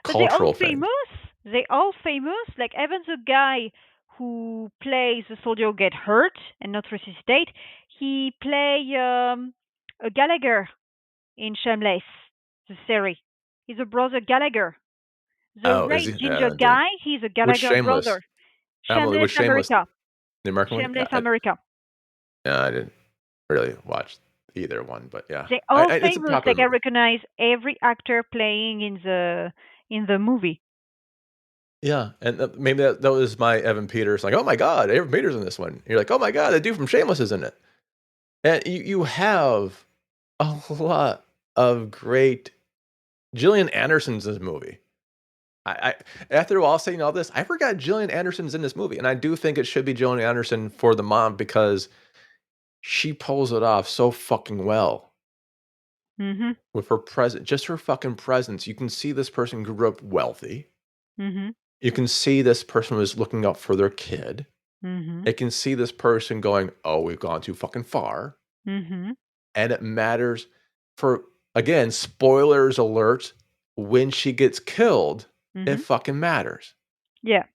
But they're all cultural thing. famous. They all famous. Like even the guy who plays the soldier who get hurt and not resuscitate, he play a Gallagher in Shameless, the series. He's a brother Gallagher. The Oh, is red he? ginger Didn't. guy, he's a Which Gallagher Shameless? brother. Amelie, Shameless which Shameless? America. The American one? Shameless America. Yeah, I didn't really watch either one, but yeah, They all it's a famous. popular Like I movie. recognize every actor playing in the movie. Yeah, and maybe that was my Evan Peters. Like, oh my god, Evan Peters in this one. You're like, oh my god, the dude from Shameless is in it. And you have a lot of great Gillian Anderson's in this movie. I after all saying all this, I forgot Gillian Anderson's in this movie, and I do think it should be Gillian Anderson for the mom because she pulls it off so fucking well Mhm. with her presence, just her fucking presence. You can see this person grew up wealthy. Mhm. You can see this person was looking out for their kid. Mhm. I can see this person going, "Oh, we've gone too fucking far," Mhm. and it matters for again, spoilers alert, when she gets killed, it Mhm. fucking matters. Yeah.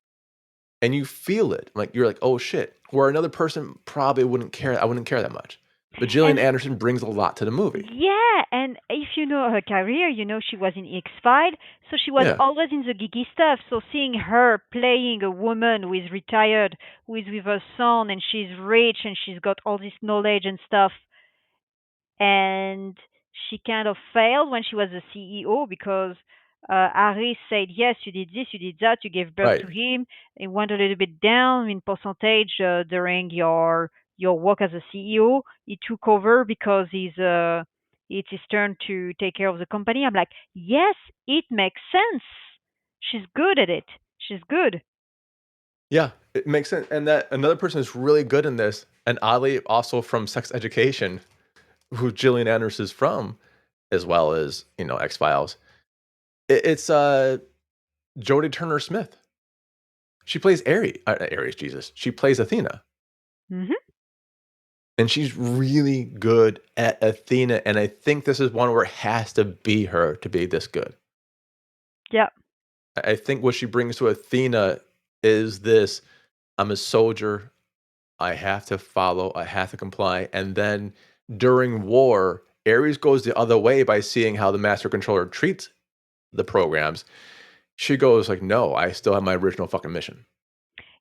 And you feel it. Like you're like, "Oh shit." Where another person probably wouldn't care. I wouldn't care that much. But Gillian And Anderson brings a lot to the movie. yeah, and if you know her career, you know she was in X-Files, so she was Yeah. always in the geeky stuff. So seeing her playing a woman who is retired, who is with her son, and she's rich and she's got all this knowledge and stuff, and she kind of failed when she was the CEO because Harry said, yes, you did this, you did that, you gave birth Right. to him. It went a little bit down in percentage during your work as a CEO. He took over because it's his turn to take care of the company. I'm like, yes, it makes sense. She's good at it. She's good. Yeah, it makes sense. And that another person who's really good in this, and oddly also from Sex Education, who Gillian Anderson is from, as well as, X Files. It's Jodie Turner Smith. She plays Aries, Jesus. She plays Athena. Hmm. And she's really good at Athena. And I think this is one where it has to be her to be this good. Yeah. I think what she brings to Athena is this: I'm a soldier. I have to follow. I have to comply. And then during war, Ares goes the other way by seeing how the master controller treats the programs. She goes like, "No, I still have my original fucking mission."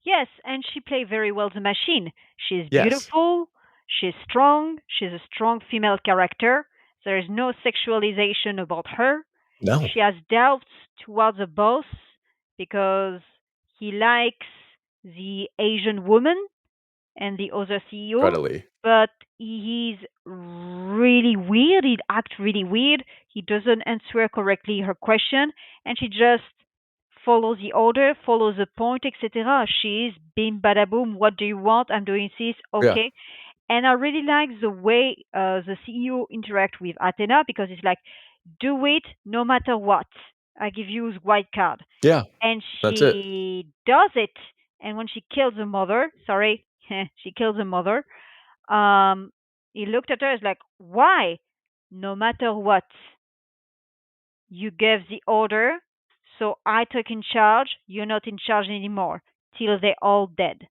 Yes, and she played very well the machine. She's Yes. beautiful, she's strong, she's a strong female character. There is no sexualization about her. No. She has doubts towards the boss because he likes the Asian woman and the other CEO, Readily. but he's really weird. He acts really weird. He doesn't answer correctly her question, and she just follows the order, follows the point, etc. She's bim bada boom. What do you want? I'm doing this. Yeah. Okay. And I really like the way the CEO interact with Athena because it's like, do it no matter what. I give you the white card, Yeah. and That's it. she does it. And when she kills the mother, sorry, she kills the mother. He looked at her as like, why? No matter what, you gave the order, so I took in charge. You're not in charge anymore till they're all dead.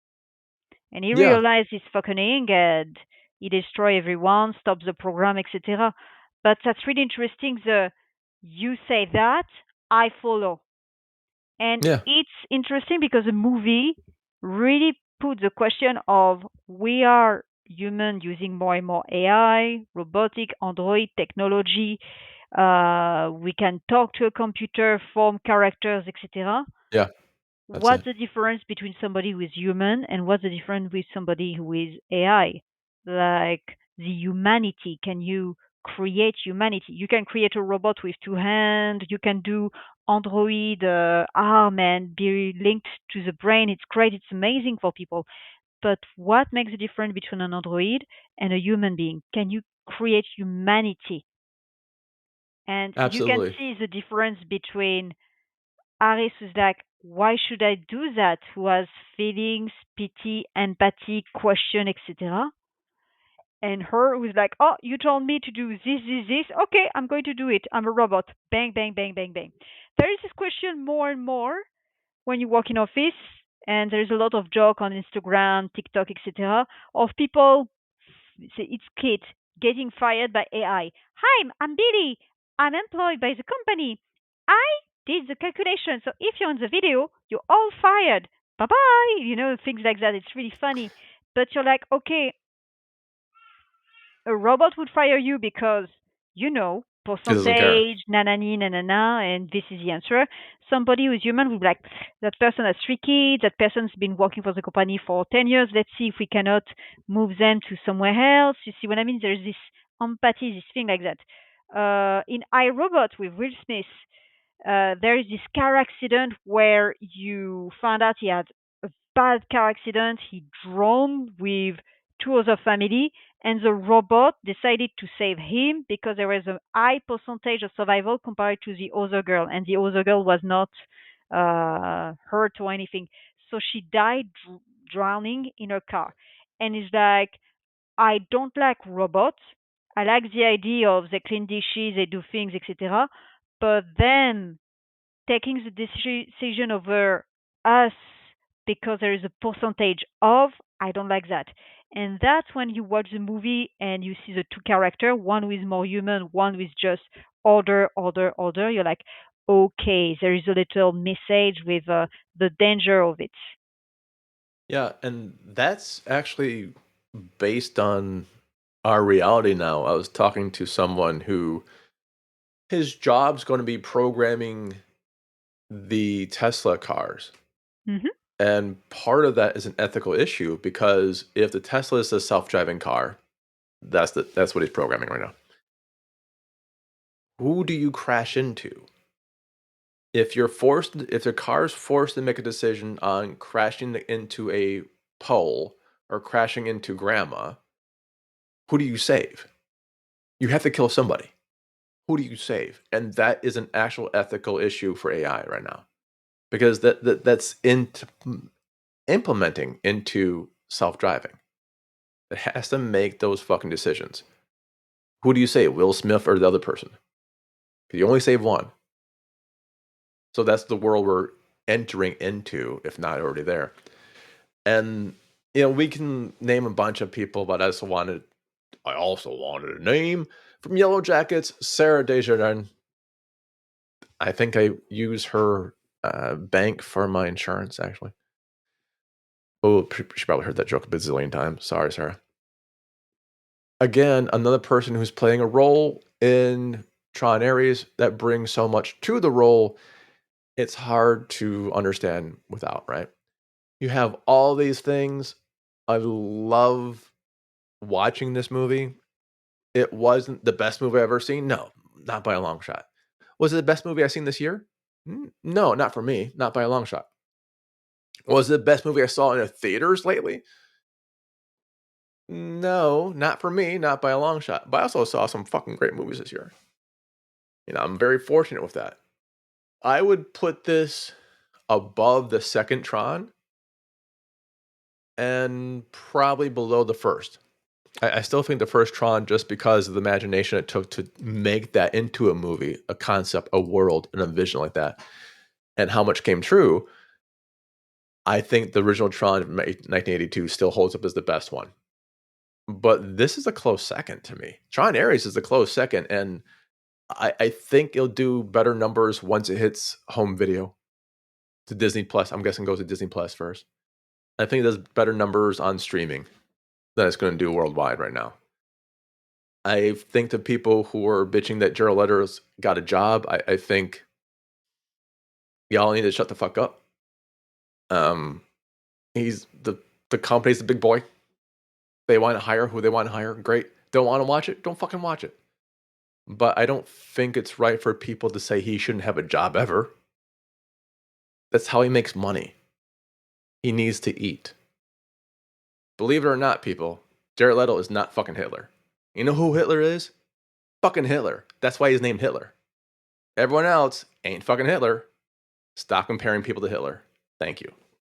And he Yeah. realized he's fucking and he destroy everyone, stops the program, etc. But that's really interesting. The you say that, I follow. And Yeah. it's interesting because the movie really put the question of we are human using more and more AI, robotic, Android technology. We can talk to a computer, form characters, etc. Yeah. That's What's it. the difference between somebody who is human and what's the difference with somebody who is AI? Like the humanity. Can you create humanity? You can create a robot with two hands. You can do Android arm and be linked to the brain. It's great. It's amazing for people. But what makes the difference between an android and a human being? Can you create humanity? And you can Absolutely. see the difference between Aris, who's like, why should I do that? Who has feelings, pity, empathy, question, etc. And her, who's like, oh, you told me to do this. Okay, I'm going to do it. I'm a robot. Bang, bang, bang, bang, bang. There is this question more and more when you work in office, and there's a lot of joke on Instagram, TikTok, etc. of people, say it's kids getting fired by AI. Hi, I'm Billy. I'm employed by the company. I did the calculation. So if you're in the video, you're all fired. Bye bye. Things like that. It's really funny. But you're like, okay, a robot would fire you because He doesn't care. percentage, nanani, nanana, and this is the answer. Somebody who's human would be like, that person has 3 kids, that person's been working for the company for 10 years, let's see if we cannot move them to somewhere else. You see what I mean? There's this empathy, this thing like that. In iRobot with Will Smith, there is this car accident where you find out he had a bad car accident. He drowned with two other family, and the robot decided to save him because there was a high percentage of survival compared to the other girl, and the other girl was not hurt or anything. So she died drowning in her car, and it's like, I don't like robots. I like the idea of they clean dishes, they do things, etc. But then taking the decision over us because there is a percentage of, I don't like that. And that's when you watch the movie and you see the two characters, one who is more human, one who is just order. You're like, okay, there is a little message with the danger of it. Yeah, and that's actually based on our reality now. I was talking to someone who his job's going to be programming the Tesla cars. Hmm. And part of that is an ethical issue because if the Tesla is a self-driving car, that's what he's programming right now. Who do you crash into? If the car's forced to make a decision on crashing into a pole or crashing into grandma, who do you save? You have to kill somebody. Who do you save? And that is an actual ethical issue for AI right now because that's into implementing into self-driving. It has to make those fucking decisions. Who do you save, Will Smith or the other person? You only save one. So that's the world we're entering into, if not already there. And we can name a bunch of people, but I also wanted a name from Yellow Jackets, Sarah Desjardins. I think I use her bank for my insurance, actually. Oh, she probably heard that joke a bazillion times. Sorry, Sarah. Again, another person who's playing a role in Tron Ares that brings so much to the role, it's hard to understand without, right? You have all these things. I love watching this movie. It wasn't the best movie I've ever seen. No, not by a long shot. Was it the best movie I've seen this year? No, not for me. Not by a long shot. Was it the best movie I saw in the theaters lately? No, not for me. Not by a long shot. But I also saw some fucking great movies this year. I'm very fortunate with that. I would put this above the second Tron and probably below the first. I still think the first Tron, just because of the imagination it took to make that into a movie, a concept, a world, and a vision like that, and how much came true, I think the original Tron from 1982 still holds up as the best one. But this is a close second to me. Tron Ares is a close second, and I think it'll do better numbers once it hits home video to Disney Plus. I'm guessing it goes to Disney Plus first. I think it does better numbers on streaming than it's going to do worldwide right now. I think the people who are bitching that Jared Leto's got a job, I think y'all need to shut the fuck up. Um, he's the company's the big boy. They want to hire who they want to hire. Great. Don't want to watch it? Don't fucking watch it. But I don't think it's right for people to say he shouldn't have a job ever. That's how he makes money. He needs to eat. believe it or not, people, Jared Leto is not fucking Hitler. You know who Hitler is? Fucking Hitler. That's why he's named Hitler. Everyone else ain't fucking Hitler. Stop comparing people to Hitler. Thank you.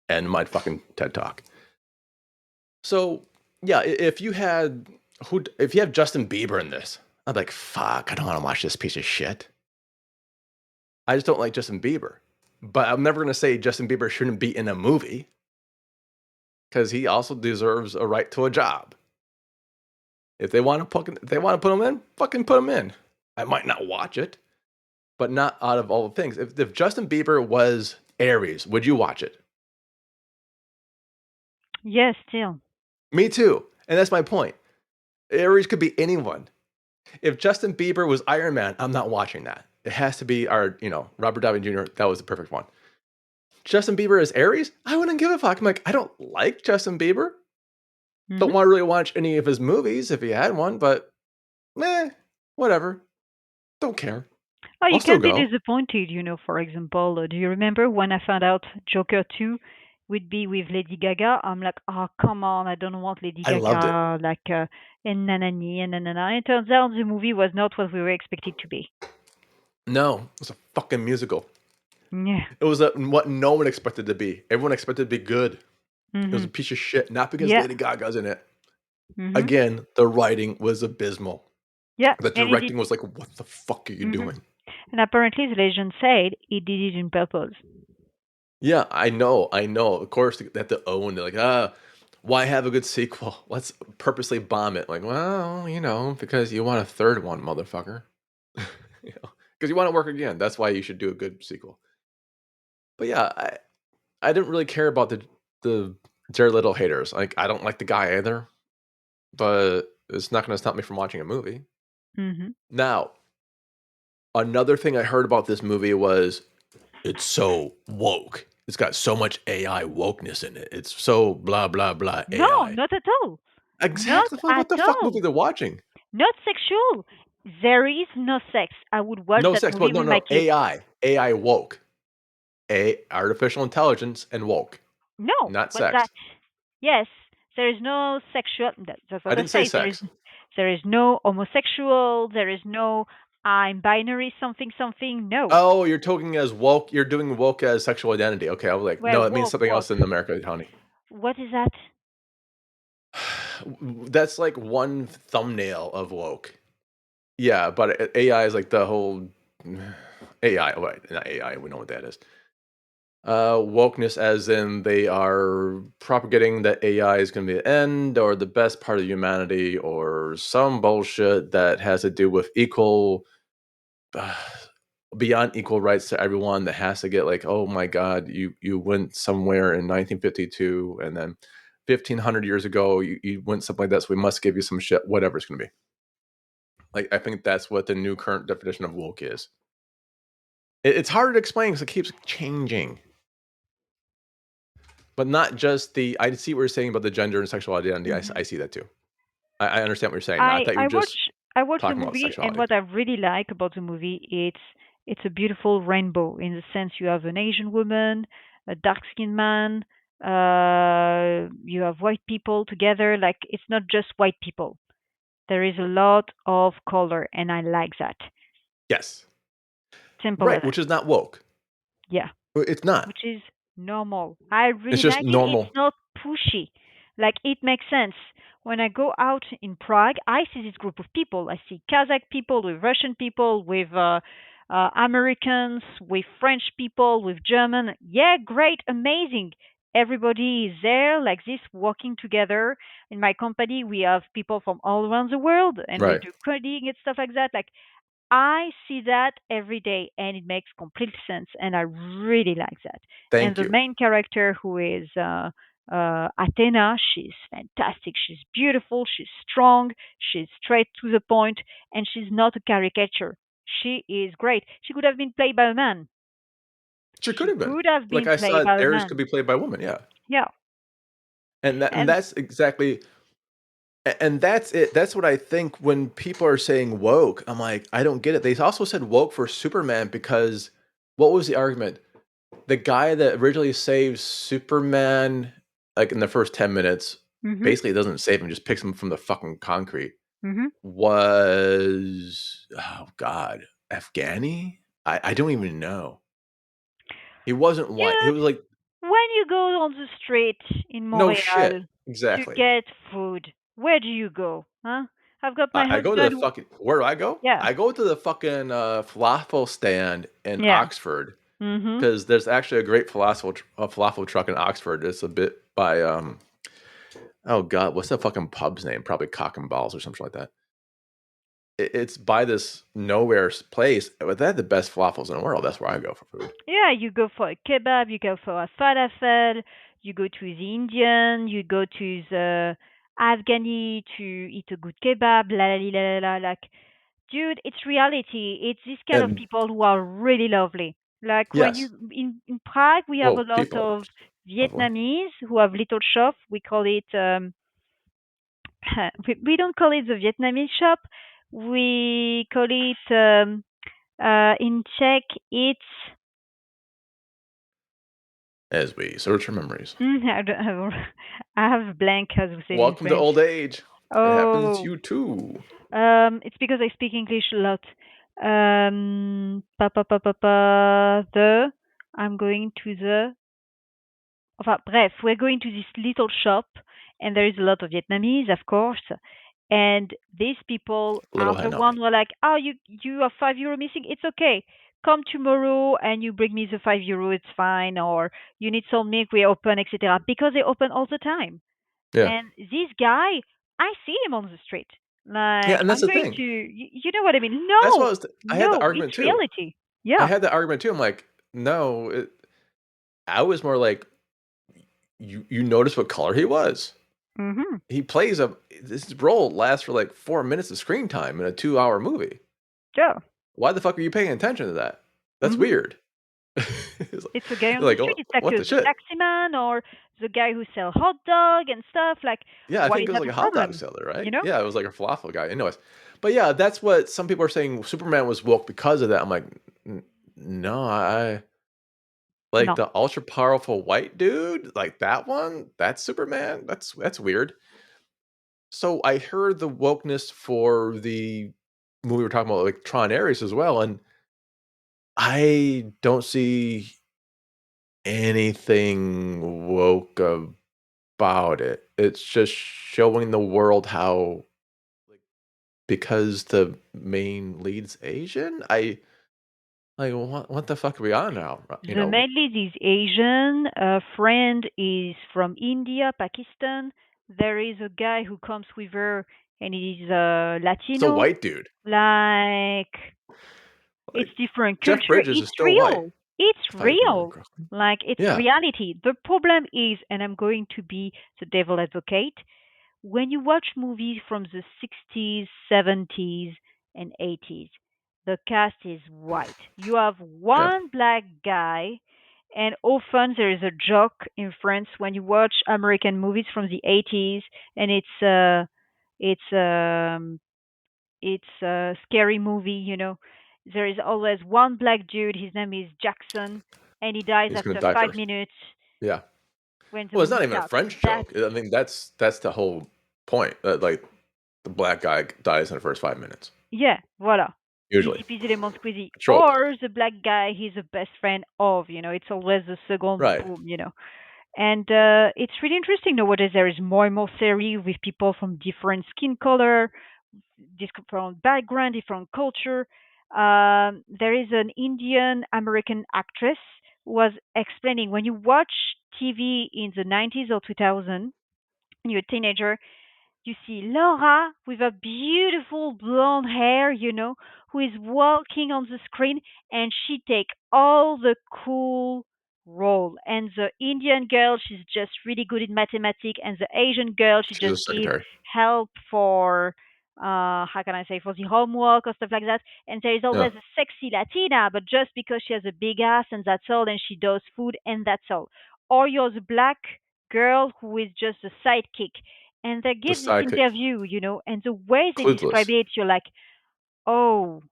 End my fucking TED Talk. So, yeah, if you have Justin Bieber in this, I'd be like, fuck, I don't want to watch this piece of shit. I just don't like Justin Bieber. But I'm never going to say Justin Bieber shouldn't be in a movie, because he also deserves a right to a job. If they want to put him in, fucking put him in. I might not watch it, but not out of all the things. If Justin Bieber was Aries, would you watch it? Yes, still. Me too. And that's my point. Aries could be anyone. If Justin Bieber was Iron Man, I'm not watching that. It has to be our, Robert Downey Jr. That was the perfect one. Justin Bieber is Aries? I wouldn't give a fuck. I'm like, I don't like Justin Bieber. Don't want to really watch any of his movies if he had one, but whatever. Don't care. Oh, you I'll still can be go. disappointed, for example. Do you remember when I found out Joker 2 would be with Lady Gaga? I'm like, oh, come on, I don't want Lady I loved it. Gaga, and nanani, and nanana. It turns out the movie was not what we were expected to be. No, it was a fucking musical. Yeah. It was what no one expected to be. Everyone expected it to be good. It was a piece of shit, not because Lady Gaga's in it. Again, the writing was abysmal. Yeah. The directing was like, what the fuck are you doing? And apparently, the legend said he did it on purpose. Yeah, I know. Of course, they have to own. They're like, why have a good sequel? Let's purposely bomb it. Like, well, because you want a third one, motherfucker. Because you want to work again. That's why you should do a good sequel. But yeah, I didn't really care about the Jared Leto haters. Like, I don't like the guy either. But it's not going to stop me from watching a movie. Now, another thing I heard about this movie was it's so woke. It's got so much AI wokeness in it. It's so blah, blah, blah AI. No, not at all. Exactly. What the fuck movie they're watching? Not sexual. There is no sex. I would watch that movie with my kids. AI woke. Artificial intelligence and woke. No. Not sex. Yes, there is no sexual. That's what I didn't say sex. There is no homosexual. There is no I'm binary something. No. Oh, you're talking as woke. You're doing woke as sexual identity. Okay, I was like, no, it means something else in America, honey. What is that? That's like one thumbnail of woke. Yeah, but AI is like the whole AI. Right, not AI. We know what that is. Wokeness, as in they are propagating that AI is going to be the end or the best part of humanity, or some bullshit that has to do with beyond equal rights to everyone. That has to get like, oh my god, you went somewhere in 1952, and then 1500 years ago you went something like that, so we must give you some shit, whatever it's going to be. Like, I think that's what the new current definition of woke is. It's hard to explain because it keeps changing. But not just I see what you're saying about the gender and sexual identity. I see that too. I understand what you're saying. I watched the movie, and what I really like about the movie, it's a beautiful rainbow in the sense you have an Asian woman, a dark-skinned man, you have white people together. Like, it's not just white people. There is a lot of color, and I like that. Yes. Simple. Right, which is not woke. Yeah. It's not. Which is normal. I really like normal. it. It's not pushy. Like, it makes sense. When I go out in Prague, I see this group of people. I see Kazakh people, with Russian people, with Americans, with French people, with German. Yeah, great, amazing. Everybody is there like this, working together. In my company, we have people from all around the world, and we do coding and stuff like that. Like, I see that every day, and it makes complete sense, and I really like that. Thank you. The main character, who is Athena, she's fantastic. She's beautiful. She's strong. She's straight to the point, and she's not a caricature. She is great. She could have been played by a man. She could have been. Could have been like I played said, by a Aries man. could be played by a woman. Yeah. Yeah. And that's exactly. And that's it. That's what I think when people are saying woke. I'm like, I don't get it. They also said woke for Superman because what was the argument? The guy that originally saved Superman, like in the first 10 minutes, Mhm. basically doesn't save him, just picks him from the fucking concrete, Mhm. was, oh god, Afghani? I don't even know. He wasn't white. He Dude, was like, when you go on the street in no shit. Montreal to Exactly. get food, where do you go? Huh? I've got my I go to the husband. fucking, where do I go? Yeah. I go to the fucking, falafel stand in Yeah. Oxford, Mhm. because there's actually a great falafel truck in Oxford. It's a bit by, oh god, what's that fucking pub's name? Probably Cock and Balls or something like that. It's by this nowhere place, but they have the best falafels in the world. That's where I go for food. Yeah, you go for a kebab, you go for a falafel, you go to the Indian, you go to the Afghani to eat a good kebab, la la la la la. Like, dude, it's reality. It's this kind of And people who are really lovely. Like when you yes, in Prague, we have well, a lot people, of lovely. Vietnamese who have little shop. We call it we don't call it the Vietnamese shop. We call it in Czech. It's As we search our memories. I don't have. I have a blank, as we say in Welcome to French. old age. It happens to Oh, you too. it's because I speak English a lot. Pa pa pa pa pa. The I'm going to the. Enfin, bref, we're going to this little shop, and there is a lot of Vietnamese, of course. And these people Little are the Hanoi. one who are like, "Oh, you have €5 missing. It's okay. Come tomorrow and you bring me the €5. It's fine. Or you need some milk. We open, etc." Because they open all the time. Yeah, And this guy, I see him on the street. yeah, Like, and that's I'm the going thing. to, you know what I mean? That's what No, I had the no, argument it's too. reality. I Yeah. had the argument too. I'm like, no, I was more like, you notice what color he was. Hmm. He plays a this role lasts for like 4 minutes of screen time in a 2 hour movie. Yeah. Why the fuck are you paying attention to that? That's Hmm. weird. It's a guy on the Like, street. oh, It's like what the the shit? taxi man or the guy who sell hot dog and stuff. Like, Yeah, I why think is it was that like a a hot dog problem? seller, You right? know? Yeah, it was like a falafel guy. Anyways, but yeah, that's what some people are saying. Superman was woke because of that. I'm like, No, I like No. the ultra powerful white dude, like that one. That's Superman. That's weird. So I heard the wokeness for the movie we're talking about, like Tron Ares as well, and I don't see anything woke about it. It's just showing the world how, like, because the main lead's Asian, I like what the fuck are we on now? The main lead is Asian. A friend is from India, Pakistan. There is a guy who comes with her and he's it's a Latino. white dude. Like, it's Like different Jeff culture. Bridges is It's still white, real. It's if I remember real. correctly. Like, it's Yeah, reality. The problem is, and I'm going to be the devil advocate, when you watch movies from the 60s, 70s, and 80s, the cast is white. You have yeah. one black guy, and often there is a joke in France when you watch American movies from the 80s, and it's it's a scary movie, you know. There is always one black dude, his name is Jackson, and he dies He's gonna after die 5 minutes first. Yeah. when the Well, it's not movie even a starts. French That's joke. I mean, that's the whole point. That like the black guy dies in the first 5 minutes, Yeah, voilà. usually. Easy peasy lemon squeezy. A trope, Or the black guy, he's the best friend of, you know, it's always the second right? boom, you know. And it's really interesting nowadays. There is more and more series with people from different skin color, different background, different culture. There is an Indian American actress who was explaining when you watch TV in the 90s or 2000, you're a teenager, you see Laura with a beautiful blonde hair, you know, who is walking on the screen and she take all the cool role. And the Indian girl, she's just really good in mathematics, and the Asian girl, she She's a just give secretary. help for how can I say, for the homework or stuff like that. And there is Yeah, always a sexy Latina, but just because she has a big ass and that's all, and she does food and that's all. Or you're the black girl who is just a sidekick, and they the give this sidekick, interview, you know, and the way they describe clueless. it, you're like, oh,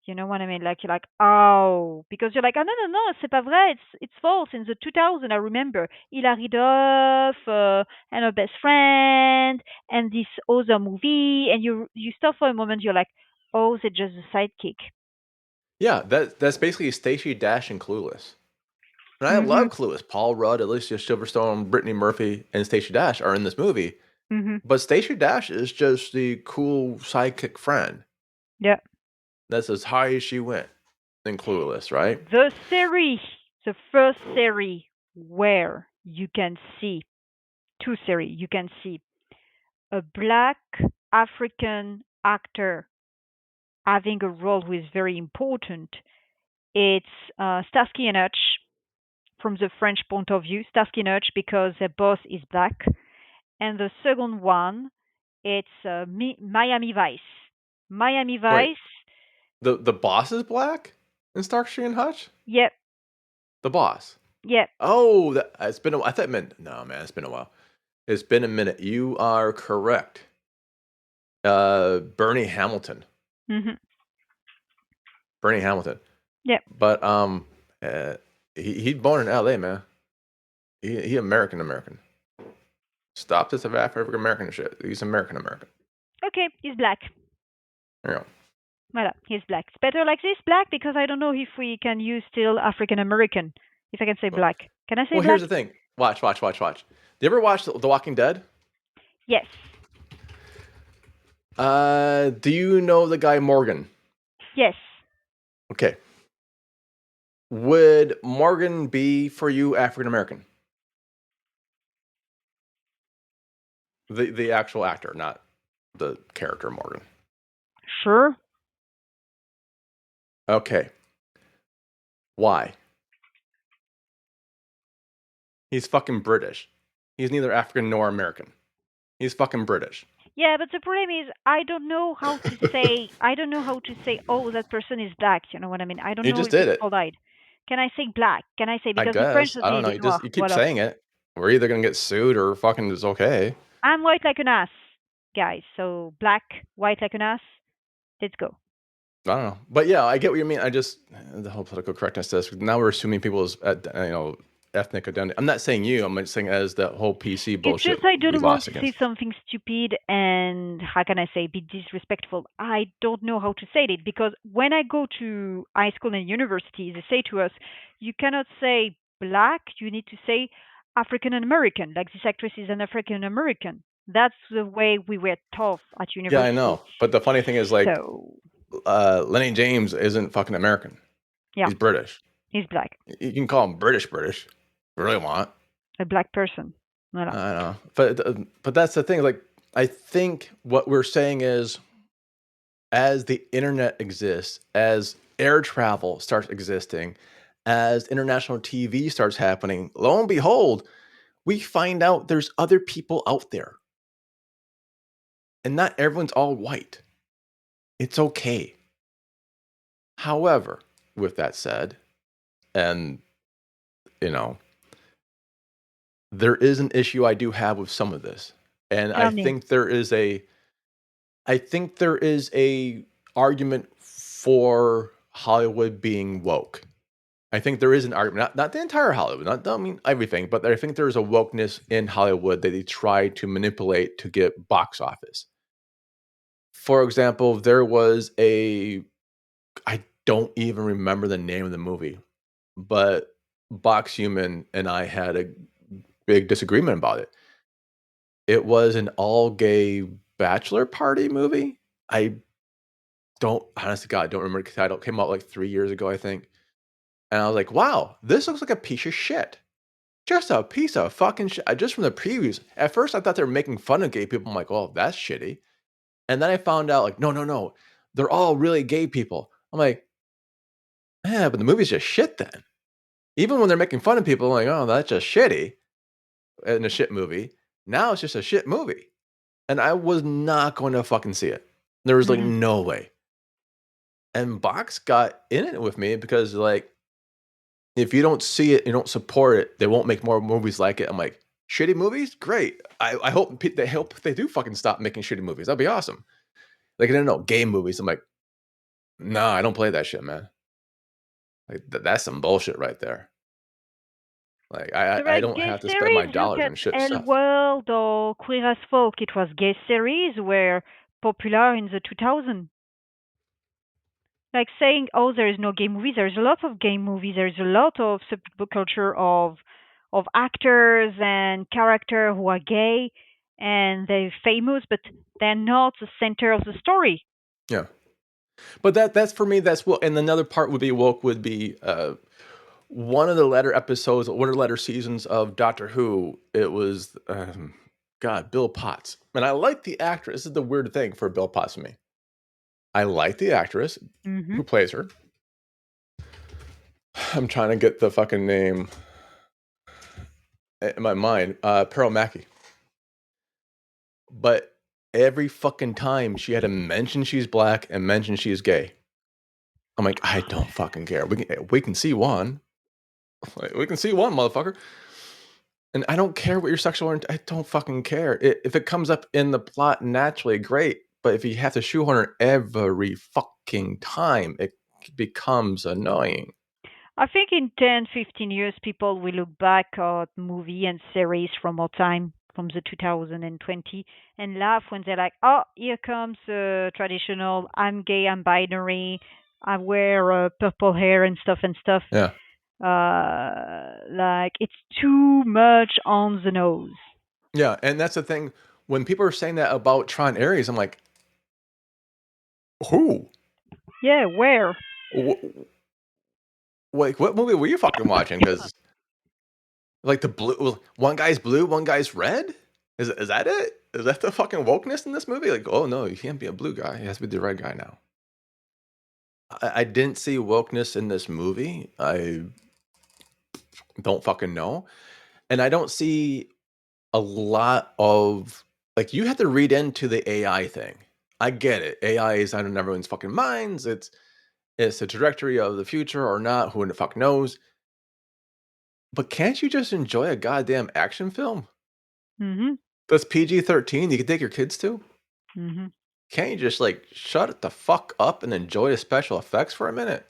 You know what I mean? Like you're like, oh, because you're like, oh no no no, c'est pas vrai, it's false. In the 2000, I remember Hilary Duff and her best friend and this other movie, and you stop for a moment, you're like, oh, they're just a sidekick. Yeah, that's basically Stacey Dash and Clueless. And I love Mhm. Clueless. Paul Rudd, Alicia Silverstone, Brittany Murphy, and Stacey Dash are in this movie. Mhm. But Stacey Dash is just the cool sidekick friend. Yeah. That's as high as she went in Clueless, right? The series, the first series where you can see two series, you can see a black African actor having a role who is very important. It's Starsky and Hutch from the French point of view. Starsky and Hutch because their boss is black, and the second one it's Miami Vice. Miami Wait, Vice. the boss is black in Starsky and Hutch? Yep. The boss. Yep. Oh, it's been I thought it meant no, man. It's been a while. It's been a minute. You are correct. Bernie Hamilton. Mhm. Bernie Hamilton. Yep. But uh, he's born in L.A., man. He American. Stop this of African American shit. He's American. Okay, he's black. You know. Voilà, he's black. It's better like this, black, because I don't know if we can use still African American. If I can say Well, black. Can I say well, here's black? the thing. Watch. Do you ever watch The Walking Dead? Yes. Do you know the guy Morgan? Yes. Okay. Would Morgan be for you African American? The actual actor, not the character Morgan. Sure. Okay. Why? He's fucking British. He's neither African nor American. He's fucking British. Yeah, but the problem is I don't know how to say oh that person is black, you know what I mean? I don't You know just if did it's it. polite. Can I say black? Can I say I because the French guess. would I don't be know. des noirs. You keep Voilà. saying it. We're either gonna get sued or fucking it's okay. I'm white like an ass, guys. So black, white like an ass. Let's go. I don't know. But yeah, I get what you mean. I just the whole political correctness test. Now we're assuming people's ethnic identity. I'm not saying you. I'm just saying as that whole PC It's bullshit just I we don't want lost to say against. something stupid and how can I say be disrespectful. I don't know how to say it because when I go to high school and university, they say to us, you cannot say black. You need to say African American. Like this actress is an African American. That's the way we were taught at Yeah, I university. know. But the funny thing is, like, So Lenny James isn't fucking American. yeah, He's British. he's black, You can call him British. If you really want. a black person. Voilà. I know. But that's the thing. Like, I think what we're saying is, as the internet exists, as air travel starts existing, as international TV starts happening, lo and behold, we find out there's other people out there. And not everyone's all white. It's okay. However, with that said, and you know, there is an issue I do have with some of this. And Tell me. I think there is a argument for Hollywood being woke. I think there is an argument, not the entire Hollywood, I mean everything, but I think there is a wokeness in Hollywood that they try to manipulate to get box office. For example, there was I don't even remember the name of the movie, but Box Human and I had a big disagreement about it. It was an all gay bachelor party movie. I don't, honestly, God, I don't remember the title. It came out like 3 years ago, I think. And I was like, wow, this looks like a piece of shit. Just a piece of fucking shit. Just from the previews. At first, I thought they were making fun of gay people. I'm like, oh, that's shitty. And then I found out, like, no. They're all really gay people. I'm like, yeah, but the movie's just shit then. Even when they're making fun of people, I'm like, oh, that's just shitty in a shit movie. Now it's just a shit movie. And I was not going to fucking see it. There was like Hmm. no way. And Box got in it with me because like, if you don't see it, you don't support it, they won't make more movies like it. I'm like, shitty movies? Great. I hope they do fucking stop making shitty movies. That'd be awesome. Like, I don't know, gay movies. I'm like, No, I don't play that shit, man. Like that's some bullshit right there. Like There I are don't gay have to spend my series. Look dollars at on shit L stuff. World or Queer as Folk. It was gay series were popular in the 2000s. Like saying, oh, there is no gay movie. There's a lot of gay movies. There's a lot of subculture of actors and character who are gay and they're famous, but they're not the center of the story. Yeah. But that's for me. That's what. And another part would be woke. Would be one of the latter episodes, one of the latter seasons of Doctor Who. It was God, Bill Potts, and I like the actress. This is the weird thing for Bill Potts to me. I like the actress Hmm. who plays her. I'm trying to get the fucking name in my mind. Pearl Mackie. But every fucking time she had to mention she's black and mention she's gay. I'm like, I don't fucking care. We can see one. Like, we can see one, motherfucker. And I don't care what your sexual I don't fucking care. If it comes up in the plot naturally, great. But if you have to shoehorn it every fucking time, it becomes annoying. I think in 10, 15 years, people will look back at movie and series from our time, from the 2020, and laugh when they're like, oh, here comes traditional, I'm gay, I'm binary, I wear purple hair and stuff. Yeah. Like, it's too much on the nose. Yeah. And that's the thing. When people are saying that about Tron Ares, I'm like, who? Yeah, where? Wh- Like, what movie were you fucking watching? Because like the blue, one guy's blue, one guy's red. Is that it? Is that the fucking wokeness in this movie? Like, oh no, you can't be a blue guy. He has to be the red guy now. I didn't see wokeness in this movie. I don't fucking know, and I don't see a lot of like you have to read into the AI thing. I get it. AI is out in everyone's fucking minds. It's the trajectory of the future or not. Who in the fuck knows? But can't you just enjoy a goddamn action film? Hmm. That's PG-13. You can take your kids to. Hmm. Can't you just like shut it the fuck up and enjoy the special effects for a minute?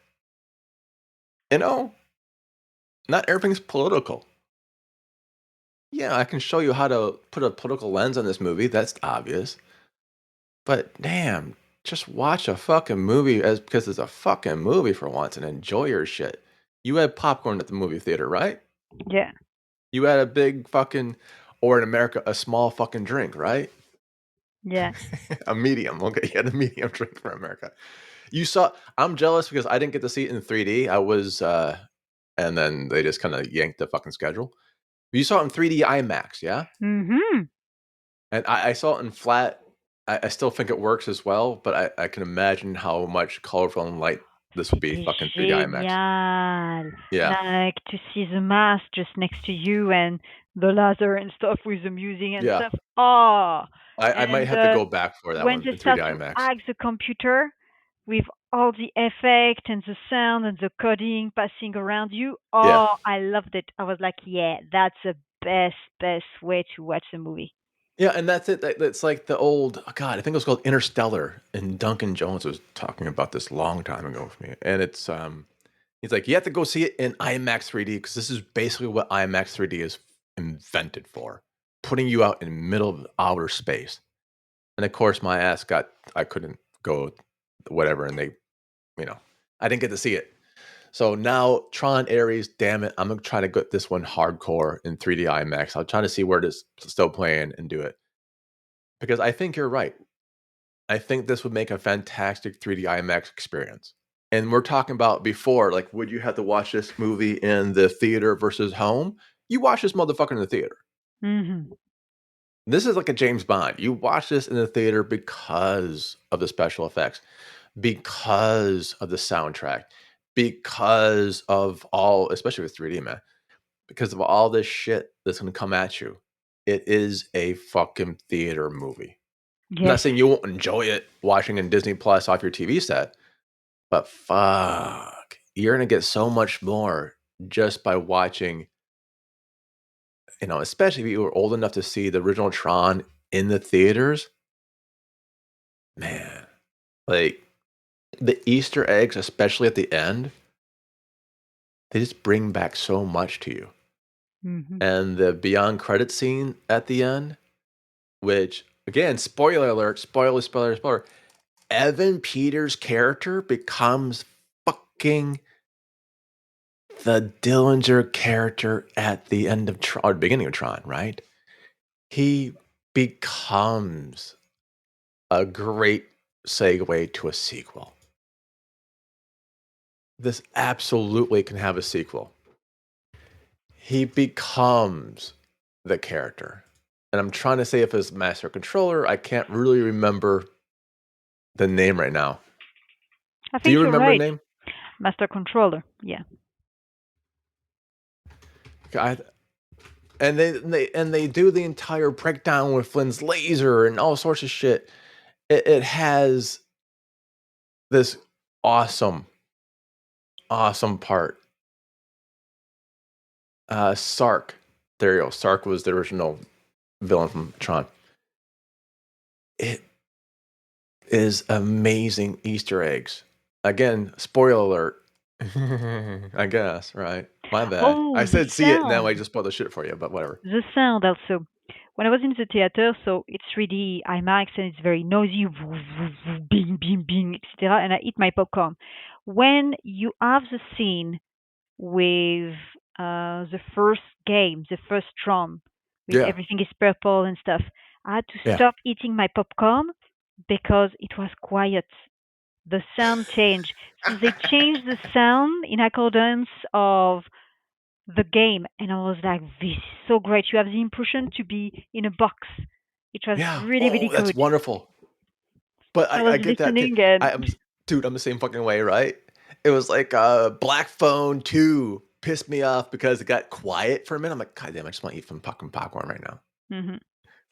You know, not everything's political. Yeah, I can show you how to put a political lens on this movie. That's obvious. But damn, just watch a fucking movie as because it's a fucking movie for once and enjoy your shit. You had popcorn at the movie theater, right? Yeah, You had a big fucking, or in America, a small fucking drink, right? yeah. A medium. Okay, you had a medium drink for America. You saw. I'm jealous because I didn't get to see it in 3D. I was, and then they just kind of yanked the fucking schedule. You saw it in 3D IMAX, yeah? Hmm. And I saw it in flat. I still think it works as well, but I can imagine how much colorful and light this would be C'était fucking 3D IMAX. génial. Yeah, Like to see the mass just next to you and the laser and stuff with the music and yeah. stuff. Oh, I might and have to go back for that when one they in 3D start to IMAX. hack the computer with all the effect and the sound and the coding passing around you, Yeah. oh, I loved it. I was like, yeah, that's the best way to watch the movie. Yeah, and that's it. That's like the old oh God, I think it was called Interstellar, and Duncan Jones was talking about this long time ago with me. And it's he's like, you have to go see it in IMAX 3D because this is basically what IMAX 3D is invented for, putting you out in middle of outer space. And of course, my ass got I couldn't go, whatever, and they, you know, I didn't get to see it. So now Tron Ares, damn it, I'm gonna try to get this one hardcore in 3D IMAX. I'm trying to see where it is still playing and do it because I think you're right. I think this would make a fantastic 3D IMAX experience. And we're talking about before, like, would you have to watch this movie in the theater versus home? You watch this motherfucker in the theater. Hmm. This is like a James Bond. You watch this in the theater because of the special effects, because of the soundtrack, because of all, especially with 3D, man, because of all this shit that's going to come at you. It is a fucking theater movie. I'm not Yes. saying you won't enjoy it watching in Disney Plus off your TV set, but fuck, you're going to get so much more just by watching, especially if you were old enough to see the original Tron in the theaters. Man, like The Easter eggs, especially at the end, they just bring back so much to you. Hmm. And the beyond credit scene at the end, which again, spoiler alert, spoiler. Evan Peters' character becomes fucking the Dillinger character at the end of Tron, or beginning of Tron, right? He becomes a great segue to a sequel. This absolutely can have a sequel. He becomes the character. And I'm trying to say if it's Master Controller, I can't really remember the name right now. I Do you think you're remember the right. name? Master controller. Yeah. I, and they do the entire breakdown with Flynn's laser and all sorts of shit. It has this awesome, awesome part. Sark. There you go. Sark was the original villain from Tron. It is amazing Easter eggs. Again, spoiler alert. I guess, right? My bad. I Oh, the said see it, now I sound. just spoiled the shit for you, but whatever. The sound also. When I was in the theater, so it's 3D IMAX and it's very noisy, bing, bing, bing, etc. And I eat my popcorn. When you have the scene with the first game, the first Tron, with Yeah. everything is purple and stuff, I had to Yeah. stop eating my popcorn because it was quiet. The sound changed. So they changed the sound in accordance of the game, and I was like, "This is so great! You have the impression to be in a box." It was Yeah. really, really Oh, that's good. wonderful. But I was I get that. listening, and I'm dude, I'm the same fucking way, right? It was like Black Phone 2 pissed me off because it got quiet for a minute. I'm like, God damn, I just want to eat some fucking popcorn right now. hmm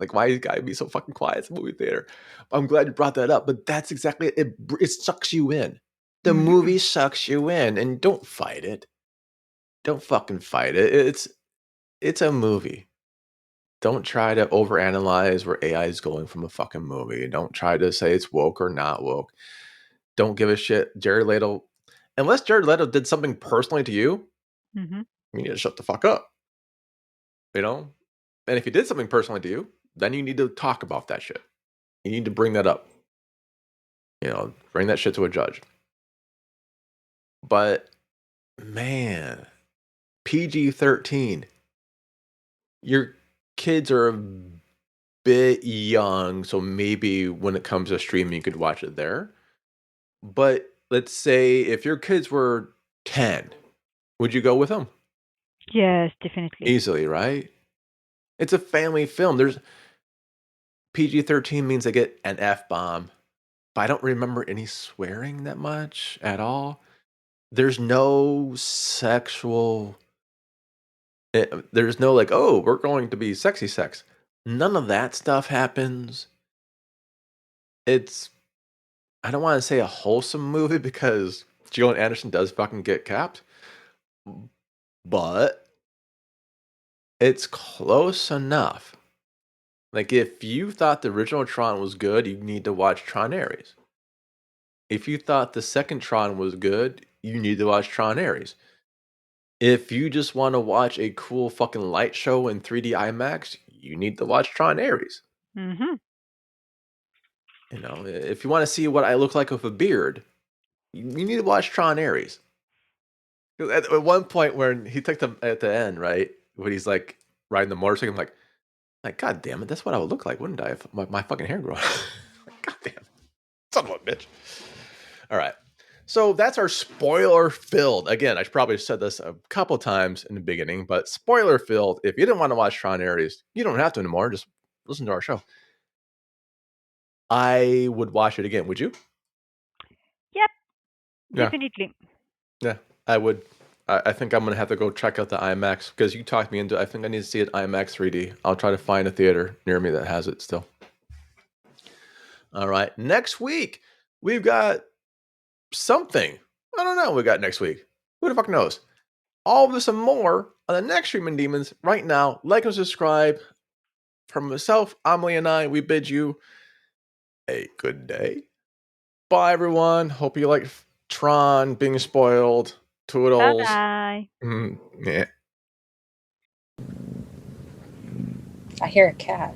Like, why you gotta be so fucking quiet? It's a movie theater. I'm glad you brought that up, but that's exactly it. It sucks you in. The hmm movie sucks you in, and don't fight it. Don't fucking fight it. It's a movie. Don't try to overanalyze where AI is going from a fucking movie. Don't try to say it's woke or not woke. Don't give a shit. Jared Leto, unless Jared Leto did something personally to you, hmm you need to shut the fuck up. You know? And if he did something personally to you, then you need to talk about that shit. You need to bring that up. Bring that shit to a judge. But man, PG-13. Your kids are a bit young, so maybe when it comes to streaming, you could watch it there. But let's say if your kids were 10, would you go with them? yes, definitely. Easily, right? It's a family film. There's PG-13 means they get an F bomb, but I don't remember any swearing that much at all. There's no sexual. There's no like, oh, we're going to be sexy sex. None of that stuff happens. It's I don't want to say a wholesome movie because Gillian Anderson does fucking get capped, but it's close enough. Like if you thought the original Tron was good, you need to watch Tron Ares. If you thought the second Tron was good, you need to watch Tron Ares. If you just want to watch a cool fucking light show in 3D IMAX, you need to watch Tron Ares. hmm If you want to see what I look like with a beard, you need to watch Tron Ares. At one point when he took them at the end, right? When he's like riding the motorcycle, I'm like, God damn it, that's what I would look like, wouldn't I? If my fucking hair grew out. Like, God damn, son of a bitch. All right. So that's our spoiler filled. Again, I probably said this a couple times in the beginning, but spoiler filled. If you didn't want to watch Tron Ares, you don't have to anymore. Just listen to our show. I would watch it again. Would you? Yep, Yeah. definitely. Yeah. I would. I think I'm gonna have to go check out the IMAX because you talked me into it. I think I need to see it IMAX 3D. I'll try to find a theater near me that has it still. All right. Next week, we've got something. I don't know what we got next week. Who the fuck knows? All of this and more on the next Streamin' Demons right now. Like and subscribe. From myself, Amelie, and I, we bid you a good day. Bye, everyone. Hope you like Tron being spoiled. Bye Toodles. bye. Yeah. I hear a cat.